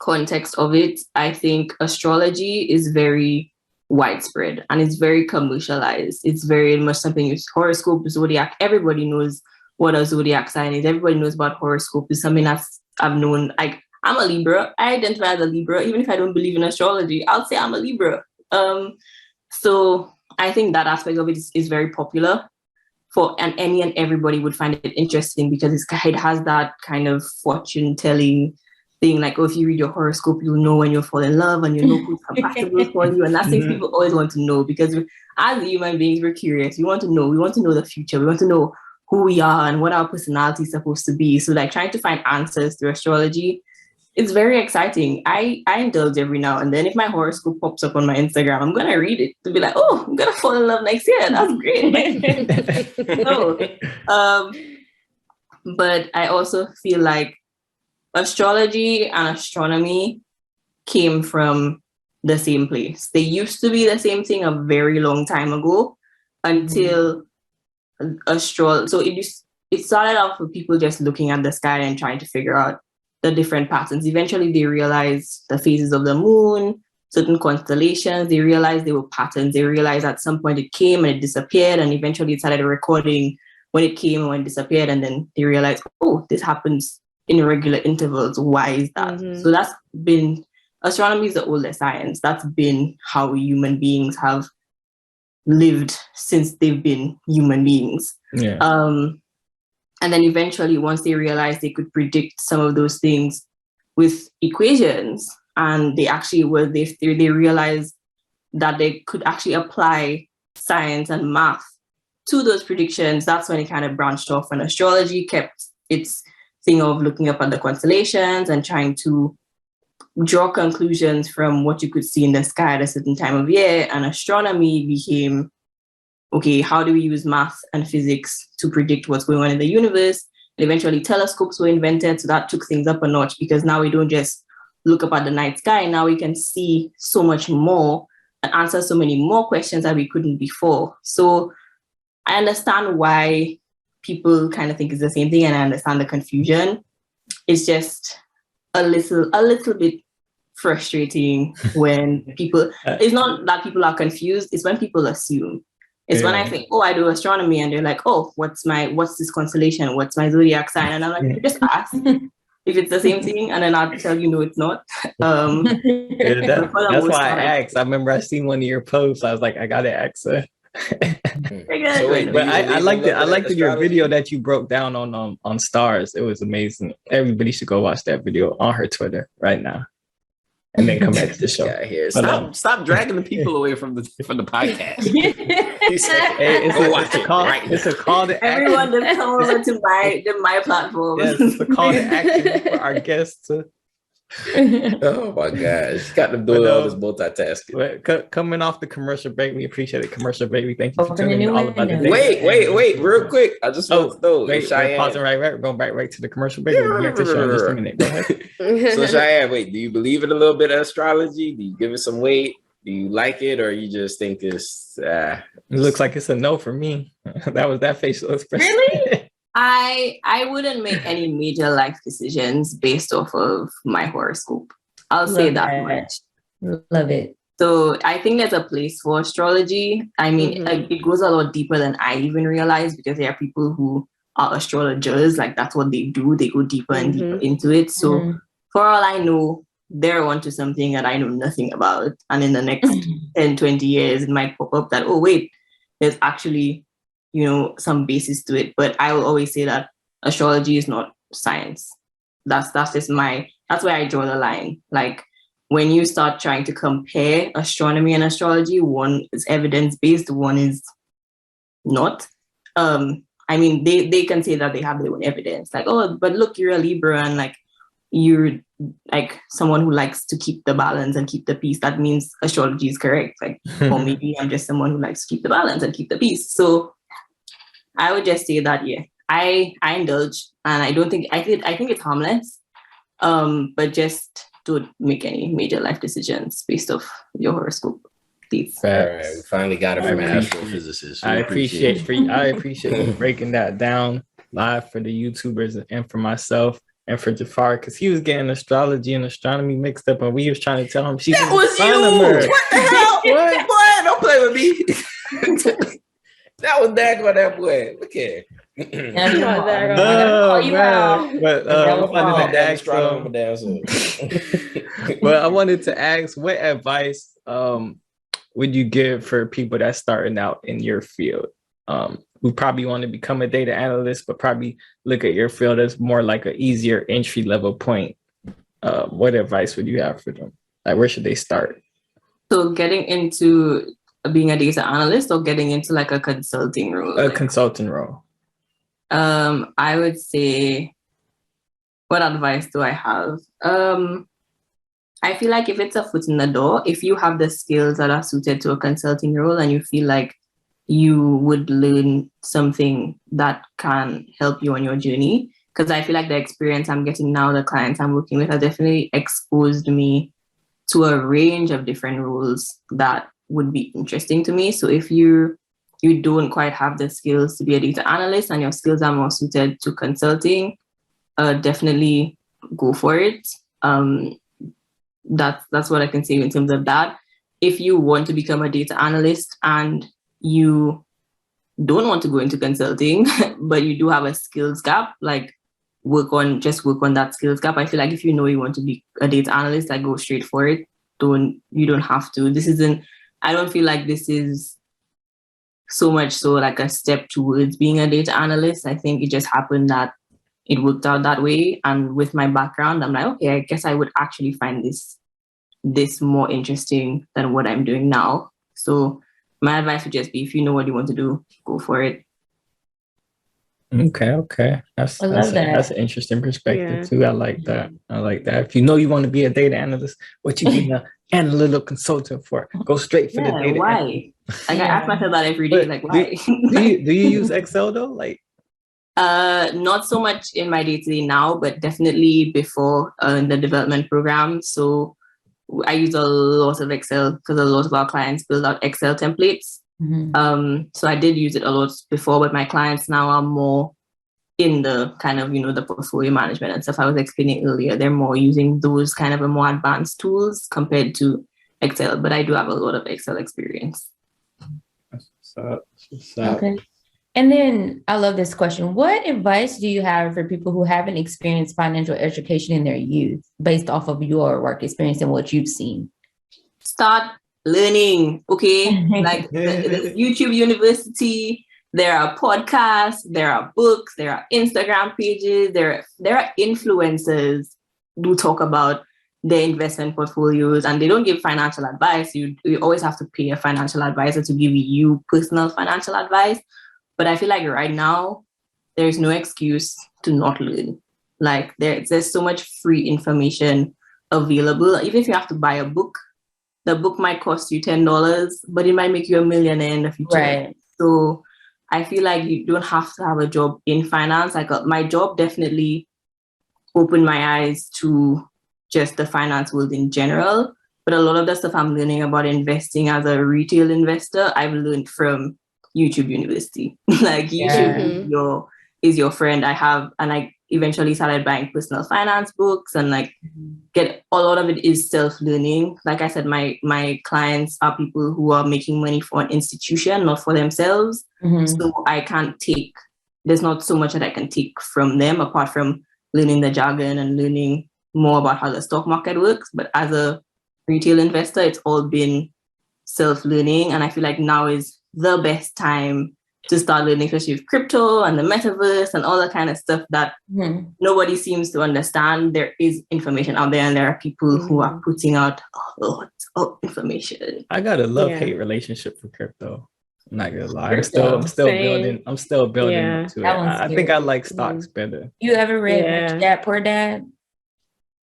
context of it, I think astrology is very widespread and it's very commercialized. It's very much something with horoscope, zodiac. Everybody knows what a zodiac sign is. Everybody knows about horoscope. It's something that's I've known. Like, I'm a Libra. I identify as a Libra. Even if I don't believe in astrology, I'll say I'm a Libra. So I think that aspect of it is very popular and any and everybody would find it interesting because it has that kind of fortune telling thing. Like, if you read your horoscope, you'll know when you'll fall in love and you'll know who's compatible for you. And that's things people always want to know, because as human beings, we're curious. We want to know. We want to know the future. We want to know who we are and what our personality is supposed to be. So like trying to find answers through astrology, it's very exciting. I indulge every now and then. If my horoscope pops up on my Instagram, I'm going to read it to be like, oh, I'm going to fall in love next year. That's great. But I also feel like astrology and astronomy came from the same place. They used to be the same thing a very long time ago until so it started off with people just looking at the sky and trying to figure out the different patterns. Eventually they realized the phases of the moon, certain constellations, they realized they were patterns. They realized at some point it came and it disappeared, and eventually it started recording when it came and when it disappeared, and then they realized, oh, this happens in irregular intervals. Why is that? So that's been, astronomy is the oldest science. That's been how human beings have lived since they've been human beings. And then eventually, once they realized they could predict some of those things with equations, and they actually they realized that they could actually apply science and math to those predictions, that's when it kind of branched off, and astrology kept its thing of looking up at the constellations and trying to draw conclusions from what you could see in the sky at a certain time of year. And astronomy became, okay, how do we use math and physics to predict what's going on in the universe? And eventually telescopes were invented, so that took things up a notch, because now we don't just look up at the night sky, now we can see so much more and answer so many more questions that we couldn't before. So I understand why people kind of think it's the same thing, and I understand the confusion. It's just a little bit frustrating when people, it's not that people are confused, it's when people assume. It's when I think, oh, I do astronomy, and they're like, oh, what's this constellation? What's my zodiac sign? And I'm like, just ask if it's the same thing, and then I'll tell you, no, it's not. That's why I asked. I remember I seen one of your posts. I was like, I gotta ask her. So wait, but I liked it. I liked your video that you broke down on stars. It was amazing. Everybody should go watch that video on her Twitter right now, and then come back to the show. Here. Stop dragging the people away from the podcast. It's a call to action. Everyone just come over to my platform. Yes, it's a call to action for our guests to. Oh my gosh, got them doing all this multitasking. Coming off the commercial break, we appreciate it. Commercial break, we thank you for tuning in. All about the wait, real quick. I just want to know. Cheyenne, pausing right. We're going back to the commercial break. We'll get to show in just a minute. Go ahead. So Cheyenne, wait, do you believe in a little bit of astrology? Do you give it some weight? Do you like it, or you just think it's? It looks like it's a no for me. That was that facial expression. Really? I wouldn't make any major life decisions based off of my horoscope. I'll say that much. Love it. So I think there's a place for astrology. I mean, it goes a lot deeper than I even realized, because there are people who are astrologers, like that's what they do. They go deeper and deeper into it. So for all I know, they're onto something that I know nothing about. And in the next 10, 20 years, it might pop up that, oh, wait, there's actually, some basis to it. But I will always say that astrology is not science. That's where I draw the line. Like when you start trying to compare astronomy and astrology, one is evidence-based, one is not. I mean, they can say that they have their own evidence. Like, oh, but look, you're a Libra, and like you're like someone who likes to keep the balance and keep the peace. That means astrology is correct. Like, or maybe I'm just someone who likes to keep the balance and keep the peace. So I would just say that, yeah, I indulge, and I think it's harmless, but just don't make any major life decisions based off your horoscope, please. All right, we finally got it from an astrophysicist. I appreciate you breaking that down live for the YouTubers and for myself and for Jafar, because he was getting astrology and astronomy mixed up, and we was trying to tell him she's that was you. What the hell? What? Boy, don't play with me. That was that by that boy. Look at it. I wanted to ask, what advice would you give for people that's starting out in your field, who probably want to become a data analyst, but probably look at your field as more like an easier entry level point? What advice would you have for them? Like, where should they start? So getting into being a data analyst, or getting into like a consulting role? A consulting role. I would say, what advice do I have? I feel like if it's a foot in the door, if you have the skills that are suited to a consulting role and you feel like you would learn something that can help you on your journey, because I feel like the experience I'm getting now, the clients I'm working with, have definitely exposed me to a range of different roles that would be interesting to me. So if you don't quite have the skills to be a data analyst and your skills are more suited to consulting, definitely go for it. That's what I can say in terms of that. If you want to become a data analyst and you don't want to go into consulting, but you do have a skills gap, like work on that skills gap. I feel like if you know you want to be a data analyst, like go straight for it. You don't have to. I don't feel like this is so much so like a step towards being a data analyst. I think it just happened that it worked out that way. And with my background, I'm like, okay, I guess I would actually find this more interesting than what I'm doing now. So my advice would just be, if you know what you want to do, go for it. Okay. That's an interesting perspective too. I like that. If you know you want to be a data analyst, what you be an analytical consultant for? Go straight for the data. Why? I ask myself that every day. Like, why? Do you use Excel though? Like, not so much in my day-to-day now, but definitely before in the development program. So I use a lot of Excel because a lot of our clients build out Excel templates. So I did use it a lot before, but my clients now are more in the kind of, the portfolio management and stuff I was explaining earlier. They're more using those kind of a more advanced tools compared to Excel, but I do have a lot of Excel experience. Okay. And then I love this question. What advice do you have for people who haven't experienced financial education in their youth based off of your work experience and what you've seen? Start learning, okay? Like the YouTube University, there are podcasts, there are books, there are Instagram pages, there are influencers who talk about their investment portfolios, and they don't give financial advice. You always have to pay a financial advisor to give you personal financial advice. But I feel like right now, there's no excuse to not learn. Like there's so much free information available. Even if you have to buy a book, the book might cost you $10, but it might make you a millionaire in the future. Right. So I feel like you don't have to have a job in finance. Like my job definitely opened my eyes to just the finance world in general. But a lot of the stuff I'm learning about investing as a retail investor, I've learned from YouTube University. Like YouTube is your friend. I eventually started buying personal finance books and get a lot of it is self-learning. Like I said, my clients are people who are making money for an institution, not for themselves. So there's not so much that I can take from them apart from learning the jargon and learning more about how the stock market works. But as a retail investor, it's all been self-learning. And I feel like now is the best time to start learning, especially with crypto and the metaverse and all that kind of stuff that nobody seems to understand. There is information out there, and there are people who are putting out a lot of information. I got a love-hate relationship with crypto. I'm not gonna lie. I'm still building up to it. I think I like stocks better. You ever read Rich Dad Poor Dad?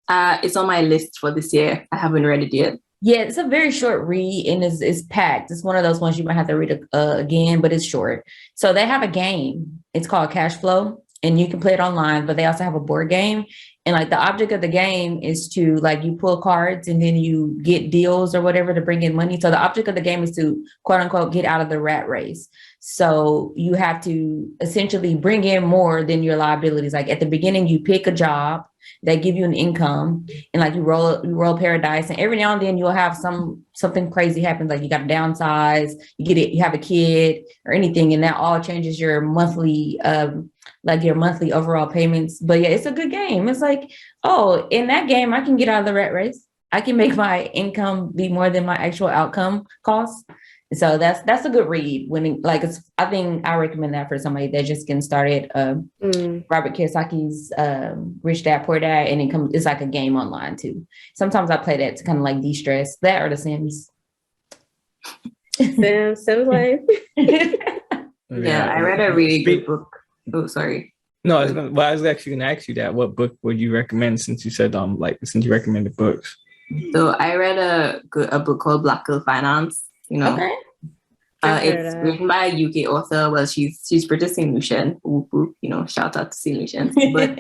It's on my list for this year. I haven't read it yet. Yeah, it's a very short read and it's packed. It's one of those ones you might have to read again, but it's short. So they have a game. It's called Cash Flow, and you can play it online, but they also have a board game. And the object of the game is to you pull cards and then you get deals or whatever to bring in money. So the object of the game is to quote unquote get out of the rat race. So you have to essentially bring in more than your liabilities. Like at the beginning, you pick a job that give you an income, and you roll paradise, and every now and then you'll have something crazy happens, like you got to downsize, you have a kid or anything, and that all changes your monthly your monthly overall payments. But yeah, it's a good game. It's in that game I can get out of the rat race. I can make my income be more than my actual outcome costs. So that's a good read. I think I recommend that for somebody that just getting started. Robert Kiyosaki's Rich Dad Poor Dad, and it's like a game online too. Sometimes I play that to kind of de-stress. That or The Sims. Sims life. Yeah, I read a really good book. Oh, sorry. No, I was actually going to ask you that. What book would you recommend, since you said since you recommended books? So I read a book called Black Girl Finance. Okay. It's written by a UK author. Well, she's British St. Lucian. Shout out to St. Lucian. But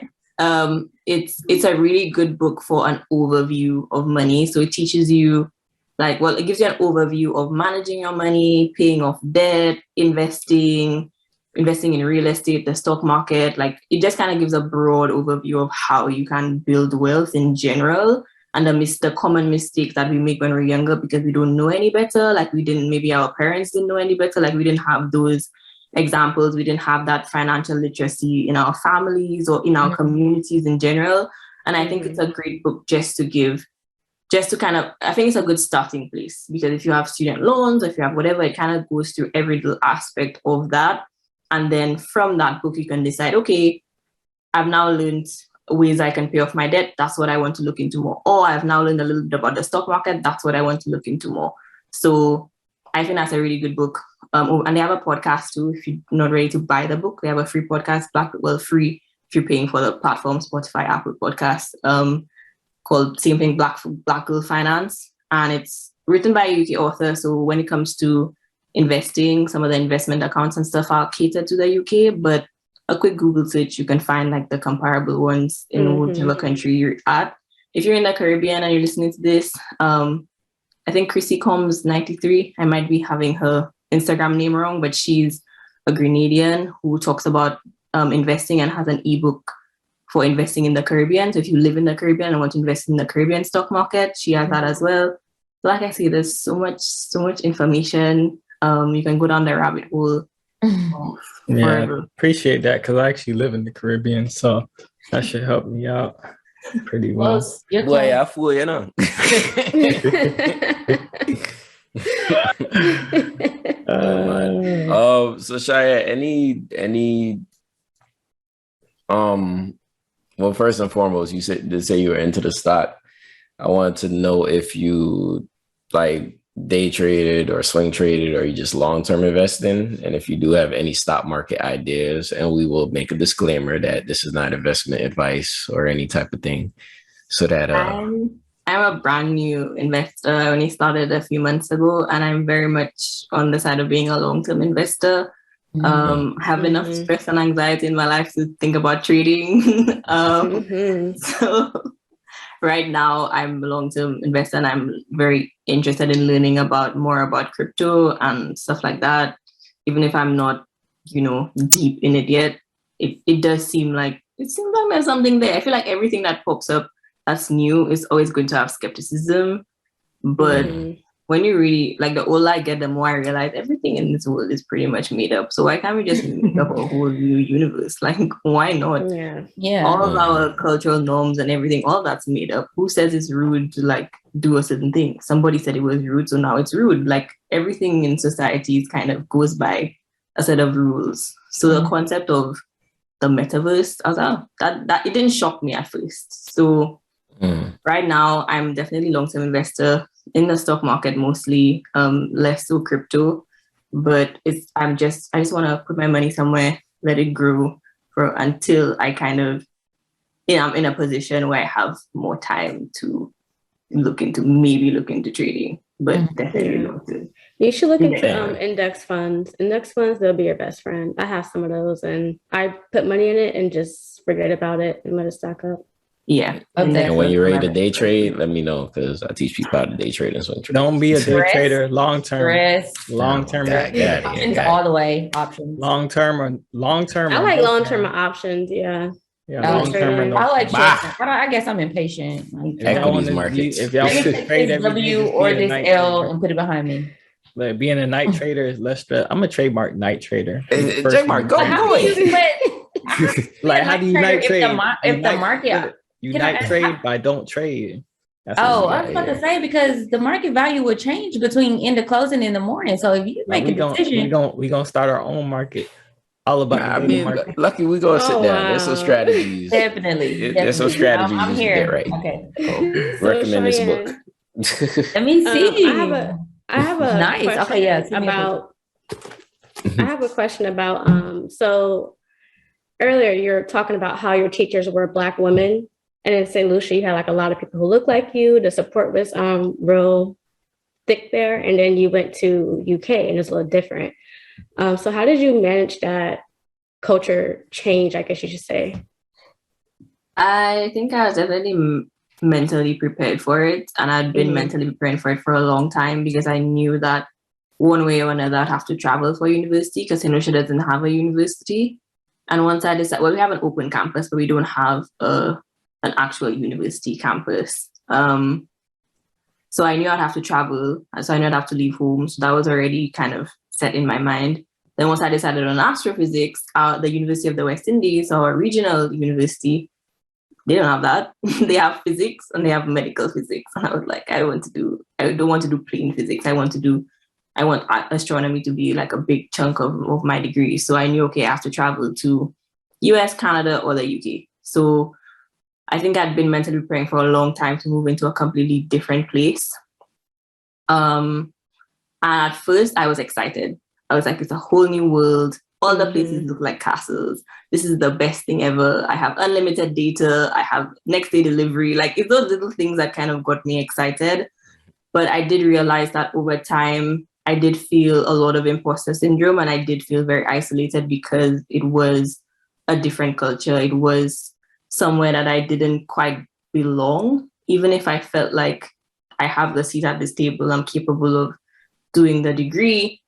it's a really good book for an overview of money. So it teaches you it gives you an overview of managing your money, paying off debt, investing in real estate, the stock market. It just kind of gives a broad overview of how you can build wealth in general. And the common mistakes that we make when we're younger because we don't know any better. Maybe our parents didn't know any better. We didn't have those examples. We didn't have that financial literacy in our families or in our communities in general. And I think it's a great book I think it's a good starting place, because if you have student loans, or if you have whatever, it kind of goes through every little aspect of that. And then from that book, you can decide, okay, I've now learned ways I can pay off my debt. That's what I want to look into more. Or I've now learned a little bit about the stock market. That's what I want to look into more. So I think that's a really good book. And they have a podcast too. If you're not ready to buy the book, they have a free podcast, free if you're paying for the platform, Spotify, Apple Podcasts, called same thing, Black Girl Finance. And it's written by a UK author. So when it comes to investing, some of the investment accounts and stuff are catered to the UK, but a quick Google search, you can find like the comparable ones in whichever country you're at. If you're in the Caribbean and you're listening to this, I think Chrissy Combs 93, I might be having her Instagram name wrong, but she's a Grenadian who talks about investing and has an ebook for investing in the Caribbean. So if you live in the Caribbean and want to invest in the Caribbean stock market, she has that as well. So like I say, there's so much information. You can go down the rabbit hole. Yeah, appreciate that because I actually live in the Caribbean, so that should help me out pretty well. Boy, I fool you know. So Cheyenne, any well, first and foremost, you said to say you were into the stock. I wanted to know if you like day traded or swing traded, or you just long-term investing, and if you do have any stock market ideas. And we will make a disclaimer that this is not investment advice or any type of thing, so that I'm a brand new investor. I only started a few months ago, and I'm very much on the side of being a long-term investor. Have enough stress and anxiety in my life to think about trading. So right now I'm a long-term investor, and I'm very interested in learning more about crypto and stuff like that. Even if I'm not, deep in it yet, it seems like there's something there. I feel like everything that pops up that's new is always going to have skepticism. But when you really, like, the older I get, the more I realize everything in this world is pretty much made up. So why can't we just make up a whole new universe? Like, why not? Yeah. All of our cultural norms and everything, all that's made up. Who says it's rude to, like, do a certain thing? Somebody said it was rude, so now it's rude. Like, everything in society kind of goes by a set of rules. So the concept of the metaverse, I was like, that it didn't shock me at first. So right now, I'm definitely a long-term investor in the stock market, mostly, less so crypto. But I just want to put my money somewhere, let it grow until I kind of, I'm in a position where I have more time to look into trading. But definitely long-term. You should look into index funds. Index funds, they'll be your best friend. I have some of those, and I put money in it and just forget about it and let it stack up. Yeah. Okay. And when you're ready to day trade, let me know, because I teach people how to day trade and swing trade. Don't be a day trader. Long term. Long term. Options all the way. Options. Long term. I like long term options. Yeah. Yeah. Long term. I like short term. I guess I'm impatient. Equities markets. If y'all want to trade every W or this L and put it behind me. Like, being a night trader is less stress. I'm a trademark night trader. Trademark, go. Like, how do you night trade? If the market. You night trade by don't trade. I was about to say, because the market value would change between end of closing in the morning. So if you make a decision, we gonna start our own market. All about market. Lucky we gonna sit down. There's some strategies. Definitely. There's some strategies I'm you here. Get right. Okay. So recommend this book. Let me see. I have a nice. Question okay, yes. about. I have a question about. So earlier you're talking about how your teachers were Black women. And in St. Lucia, you had like a lot of people who look like you. The support was real thick there. And then you went to UK and it's a little different. So how did you manage that culture change, I guess you should say? I think I was definitely mentally prepared for it. And I'd been mentally preparing for it for a long time, because I knew that one way or another I'd have to travel for university, because St. Lucia doesn't have a university. And once I decided, we have an open campus, but we don't have an actual university campus. So I knew I'd have to travel. So I knew I'd have to leave home. So that was already kind of set in my mind. Then once I decided on astrophysics, the University of the West Indies, our regional university, they don't have that. They have physics and they have medical physics. And I was like, I don't want to do plain physics. I want astronomy to be like a big chunk of my degree. So I knew, okay, I have to travel to US, Canada, or the UK. So I think I'd been mentally preparing for a long time to move into a completely different place. And at first, I was excited. I was like, it's a whole new world. All the places look like castles. This is the best thing ever. I have unlimited data. I have next day delivery. Like, it's those little things that kind of got me excited. But I did realize that over time, I did feel a lot of imposter syndrome, and I did feel very isolated because it was a different culture. It was somewhere that I didn't quite belong. Even if I felt like I have the seat at this table, I'm capable of doing the degree,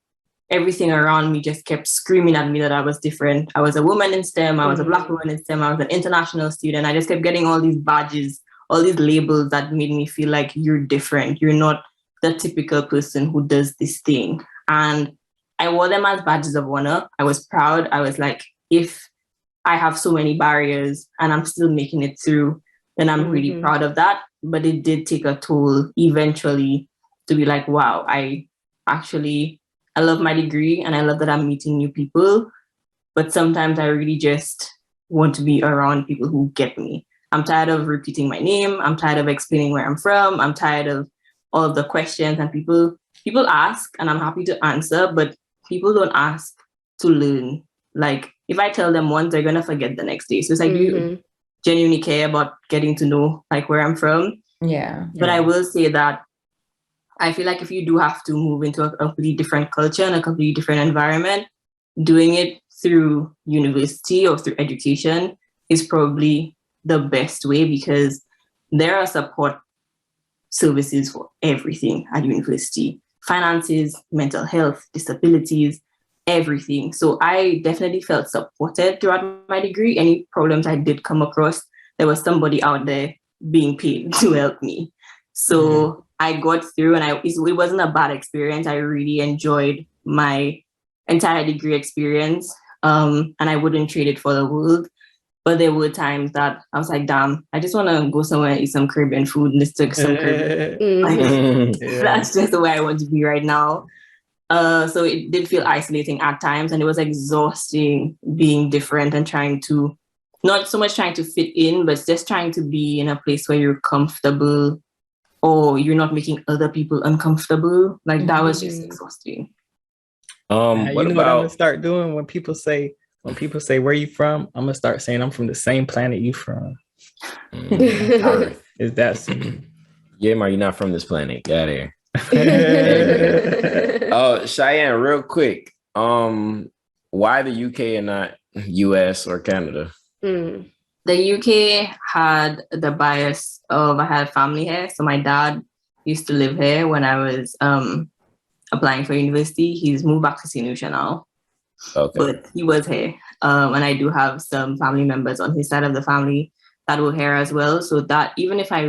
everything around me just kept screaming at me that I was different. I was a woman in STEM, I was a Black woman in STEM, I was an international student. I just kept getting all these badges, all these labels that made me feel like you're different. You're not the typical person who does this thing. And I wore them as badges of honor. I was proud. I was like, if I have so many barriers and I'm still making it through, then I'm really proud of that. But it did take a toll eventually to be like, wow, I love my degree and I love that I'm meeting new people. But sometimes I really just want to be around people who get me. I'm tired of repeating my name. I'm tired of explaining where I'm from. I'm tired of all of the questions, and people ask and I'm happy to answer, but people don't ask to learn. Like, if I tell them once, they're going to forget the next day. So it's like, do you genuinely care about getting to know like where I'm from? Yeah. But I will say that I feel like if you do have to move into a completely different culture and a completely different environment, doing it through university or through education is probably the best way, because there are support services for everything at university: finances, mental health, disabilities, everything. So I definitely felt supported throughout my degree. Any problems I did come across, there was somebody out there being paid to help me. So I got through, and it wasn't a bad experience. I really enjoyed my entire degree experience, and I wouldn't trade it for the world. But there were times that I was like, damn, I just want to go somewhere and eat some Caribbean food and just take some Caribbean. Like, that's just the way I want to be right now. So it did feel isolating at times, and it was exhausting being different and trying to, not so much trying to fit in, but just trying to be in a place where you're comfortable or you're not making other people uncomfortable. Like, that was just exhausting. What I'm gonna start doing when people say where you from, I'm gonna start saying I'm from the same planet you from. Earth. Is that simple? Yeah, you're not from this planet. Get out of here. Oh, Cheyenne, real quick. Why the UK and not US or Canada? The UK had the bias of, I had family here. So my dad used to live here when I was applying for university. He's moved back to St. Lucia now. Okay. But he was here. And I do have some family members on his side of the family that were here as well. So that even if my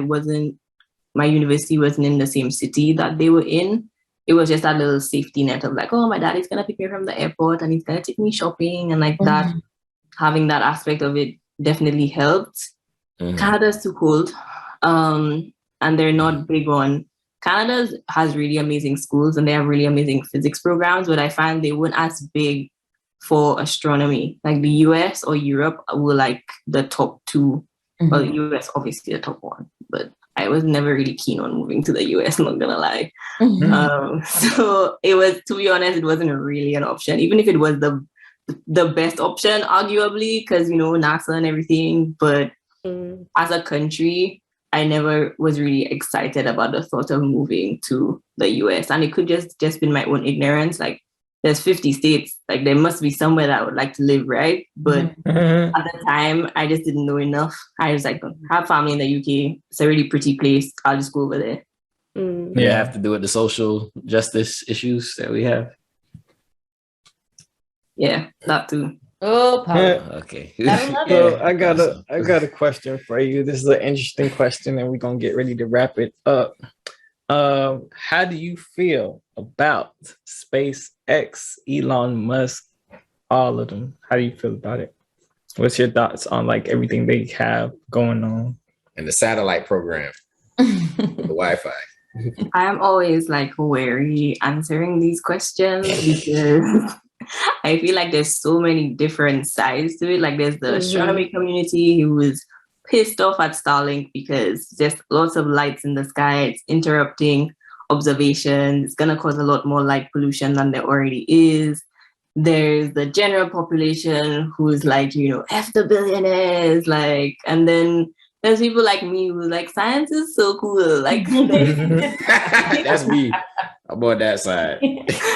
university wasn't in the same city that they were in, it was just that little safety net of like, oh, my dad is going to pick me from the airport and he's going to take me shopping. And like that, having that aspect of it definitely helped. Canada's too cold. And they're not big on, Canada has really amazing schools and they have really amazing physics programs, but I find they weren't as big for astronomy. Like the US or Europe were like the top two. Well, the US obviously the top one, but I was never really keen on moving to the US, I'm not gonna lie. So it was, to be honest, it wasn't really an option, even if it was the best option, arguably, because, you know, NASA and everything. But as a country, I never was really excited about the thought of moving to the US. And it could just been my own ignorance. Like, there's 50 states, like there must be somewhere that I would like to live, right? But at the time, I just didn't know enough. I was like, have family in the UK. It's a really pretty place. I'll just go over there. Yeah, have to do with the social justice issues that we have. Yeah, that too. Oh, okay. So I got a question for you. This is an interesting question, and we're gonna get ready to wrap it up. How do you feel about SpaceX, Elon Musk, all of them? How do you feel about it? What's your thoughts on like everything they have going on? And the satellite program, the Wi-Fi. I'm always like wary answering these questions because I feel like there's so many different sides to it. Like there's the astronomy community who was pissed off at Starlink because there's lots of lights in the sky. It's interrupting observations. It's going to cause a lot more light pollution than there already is. There's the general population who's like, F the billionaires, like, and then there's people like me who like, science is so cool. Like, that's me. I'm on that side.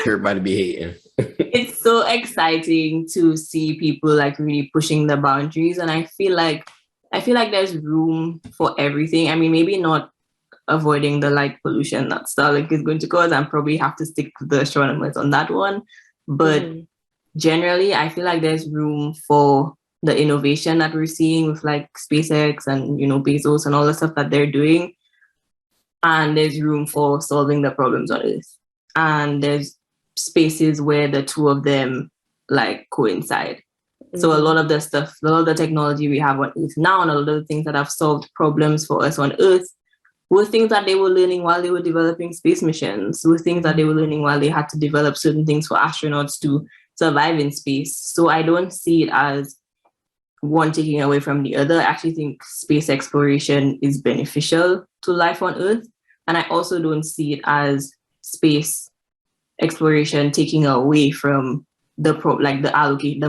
Everybody be hating. It's so exciting to see people like really pushing the boundaries. And I feel like there's room for everything. I mean, maybe not avoiding the light pollution that Starlink is going to cause, and probably have to stick to the astronomers on that one. But generally, I feel like there's room for the innovation that we're seeing with like SpaceX and, Bezos and all the stuff that they're doing. And there's room for solving the problems on Earth. And there's spaces where the two of them like coincide. So a lot of the technology we have on Earth now, and a lot of the things that have solved problems for us on Earth were things that they were learning while they were developing space missions, were things that they were learning while they had to develop certain things for astronauts to survive in space. So I don't see it as one taking away from the other. I actually think space exploration is beneficial to life on Earth. And I also don't see it as space exploration taking away from the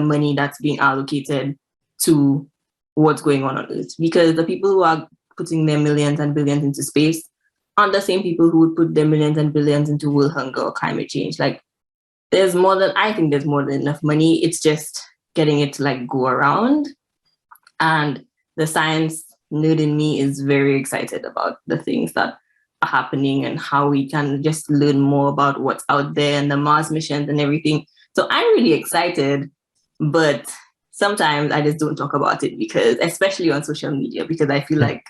money that's being allocated to what's going on Earth. Because the people who are putting their millions and billions into space aren't the same people who would put their millions and billions into world hunger or climate change. Like, I think there's more than enough money. It's just getting it to like go around. And the science nerd in me is very excited about the things that are happening and how we can just learn more about what's out there and the Mars missions and everything. So I'm really excited, but sometimes I just don't talk about it, because, especially on social media, because I feel like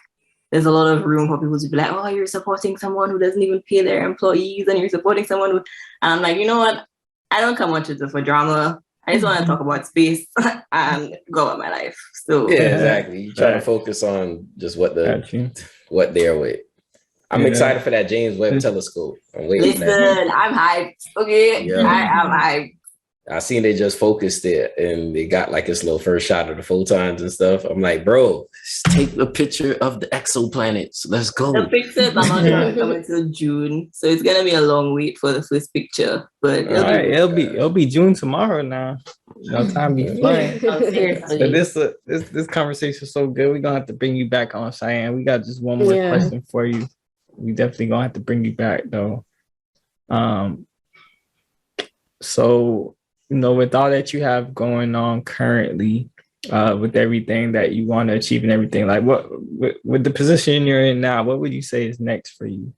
there's a lot of room for people to be like, oh, you're supporting someone who doesn't even pay their employees, and you're supporting someone who, and I'm like, you know what? I don't come on Twitter for drama. I just want to talk about space and go about my life. So yeah, exactly. You try to focus on just what they're with. I'm excited for that James Webb telescope. Listen, I'm hyped. Okay, yeah. I am hyped. I seen they just focused it and they got like this little first shot of the photons and stuff. I'm like, bro, take the picture of the exoplanets. Let's go. The pictures are not going to come until June, so it's gonna be a long wait for the first picture. But it'll be June tomorrow now. No time be flying. Seriously. So this conversation is so good. We're gonna have to bring you back on, Cheyenne. We got just one more question for you. We definitely gonna have to bring you back though. So, with all that you have going on currently, with everything that you want to achieve and everything, like what with the position you're in now, what would you say is next for you?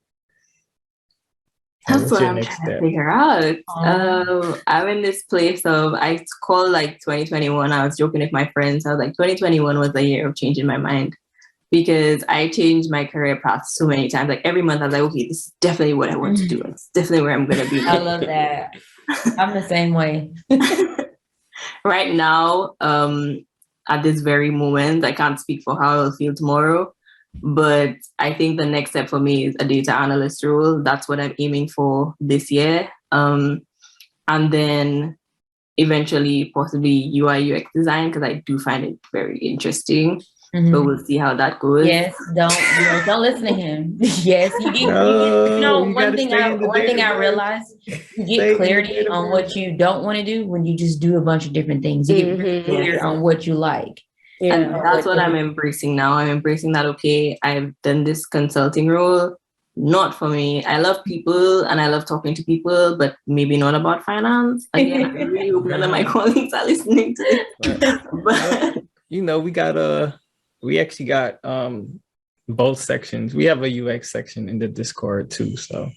That's what I'm trying to figure out. I'm in this place of, I call like 2021. I was joking with my friends. I was like, 2021 was the year of changing my mind, because I changed my career path so many times. Like every month I was like, okay, this is definitely what I want to do. It's definitely where I'm going to be. I love that. I'm the same way. Right now, at this very moment, I can't speak for how I'll feel tomorrow, but I think the next step for me is a data analyst role. That's what I'm aiming for this year. And then eventually possibly UI UX design, because I do find it very interesting. Mm-hmm. But we'll see how that goes. Yes, don't listen to him. Yes, one thing I realized, you get clarity on what you don't want to do when you just do a bunch of different things. You get clear on what you like. Yeah. And that's what I'm embracing now. I'm embracing that, okay, I've done this consulting role, not for me. I love people and I love talking to people, but maybe not about finance. Again, I really hope none of my colleagues are listening to this. But we actually got both sections. We have a UX section in the Discord too. So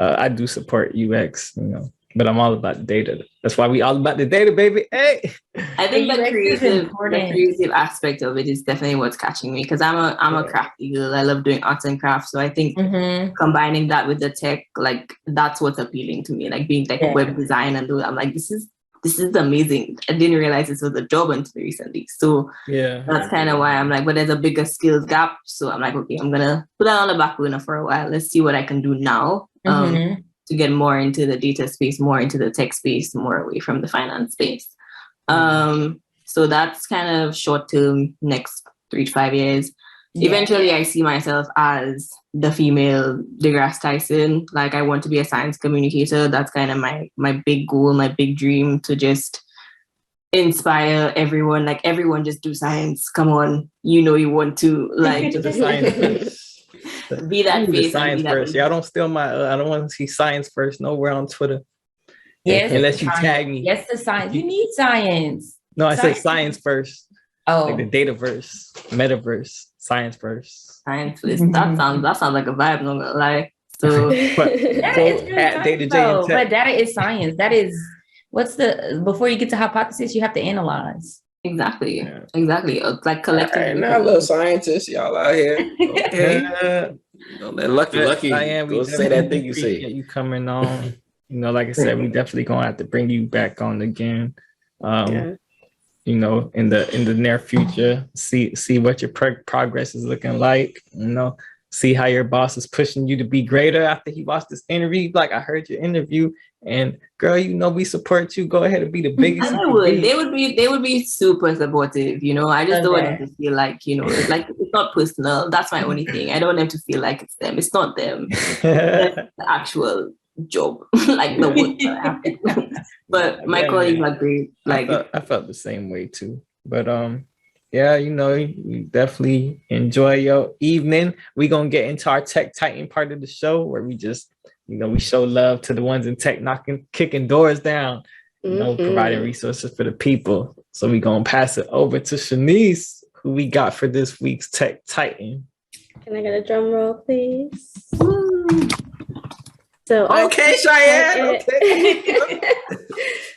I do support UX, but I'm all about data. That's why we all about the data, baby. Hey, I think the creative aspect of it is definitely what's catching me, because I'm a crafty girl. I love doing arts and crafts. So I think combining that with the tech, like that's what's appealing to me. Like being like web design and do. I'm like, this is amazing. I didn't realize this was a job until recently. So that's kind of why I'm like, but there's a bigger skills gap. So I'm like, okay, I'm gonna put that on the back burner for a while. Let's see what I can do now to get more into the data space, more into the tech space, more away from the finance space. So that's kind of short term, next 3 to 5 years. Eventually, I see myself as the female DeGrasse Tyson. Like, I want to be a science communicator. That's kind of my big goal, my big dream, to just inspire everyone. Like, everyone just do science. Come on, you want to like To the science first. be that The face. science first. Y'all don't steal my. I don't want to see science first nowhere on Twitter. Yes, unless you tag me. Yes, the science. You need science. No, I said science first. Oh, like the dataverse, metaverse, science first. Science first. That sounds like a vibe. Not gonna lie. So But data is really at science, Data J though. and Tech. But data is science. That is before you get to hypothesis, you have to analyze. Exactly. Like collecting. All right, now, little scientists, y'all out here. Okay. Lucky. Diane, Go say that thing you say. You coming on. Like I said, we definitely gonna have to bring you back on again. In the near future, see what your progress is looking like. See how your boss is pushing you to be greater after he watched this interview. Like, I heard your interview, and girl, we support you. Go ahead and be the biggest. They would be super supportive. I just don't want them to feel like it's not personal. That's my only thing. I don't want them to feel like it's them. It's not them. It's the actual job, like the work that I have to do. But my colleagues are great. Like, I felt the same way too. But you definitely enjoy your evening. We're gonna get into our Tech Titan part of the show where we just, we show love to the ones in tech, kicking doors down, providing resources for the people. So we're gonna pass it over to Shanice, who we got for this week's Tech Titan. Can I get a drum roll, please? So okay, Cheyenne. Okay.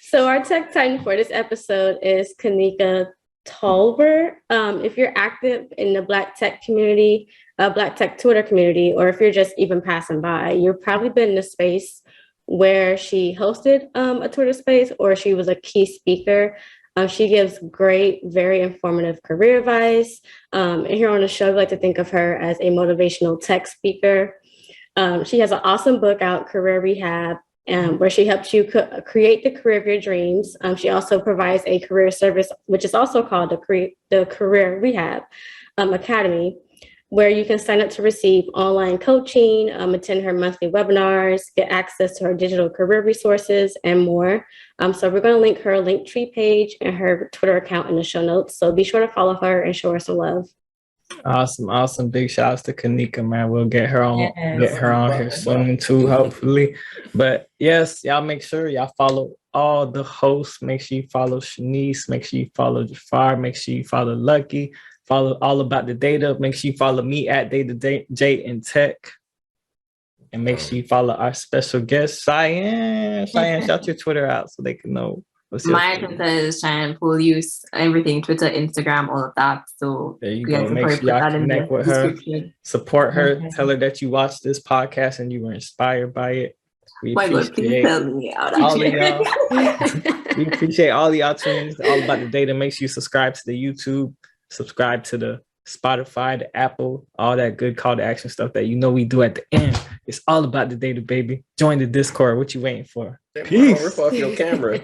So our Tech Titan for this episode is Kanika Tolber. If you're active in the Black Tech community, Black Tech Twitter community, or if you're just even passing by, you've probably been in a space where she hosted a Twitter space or she was a key speaker. She gives great, very informative career advice. And here on the show, we like to think of her as a motivational tech speaker. She has an awesome book out, Career Rehab, where she helps you create the career of your dreams. She also provides a career service, which is also called the Career Rehab Academy, where you can sign up to receive online coaching, attend her monthly webinars, get access to her digital career resources, and more. So we're going to link her Linktree page and her Twitter account in the show notes. So be sure to follow her and show her some love. Awesome. Big shout outs to Kanika, man. We'll get her on here soon too, hopefully. But yes, y'all make sure y'all follow all the hosts. Make sure you follow Shanice. Make sure you follow Jafar. Make sure you follow Lucky. Follow All About the Data. Make sure you follow me at Data J and Tech. And make sure you follow our special guest, Cheyenne. Shout your Twitter out so they can know. My Twitter is Cheyenne Polius, everything, Twitter, Instagram, all of that. So there you go. Make sure y'all connect with her, support her, tell her that you watched this podcast and you were inspired by it. We appreciate all of y'all. We appreciate all of y'all tuning in to All About the Data. Make sure you subscribe to the YouTube, subscribe to the Spotify, the Apple, all that good call to action stuff that we do at the end. It's all about the data, baby. Join the Discord. What you waiting for? Peace. Rip off your camera.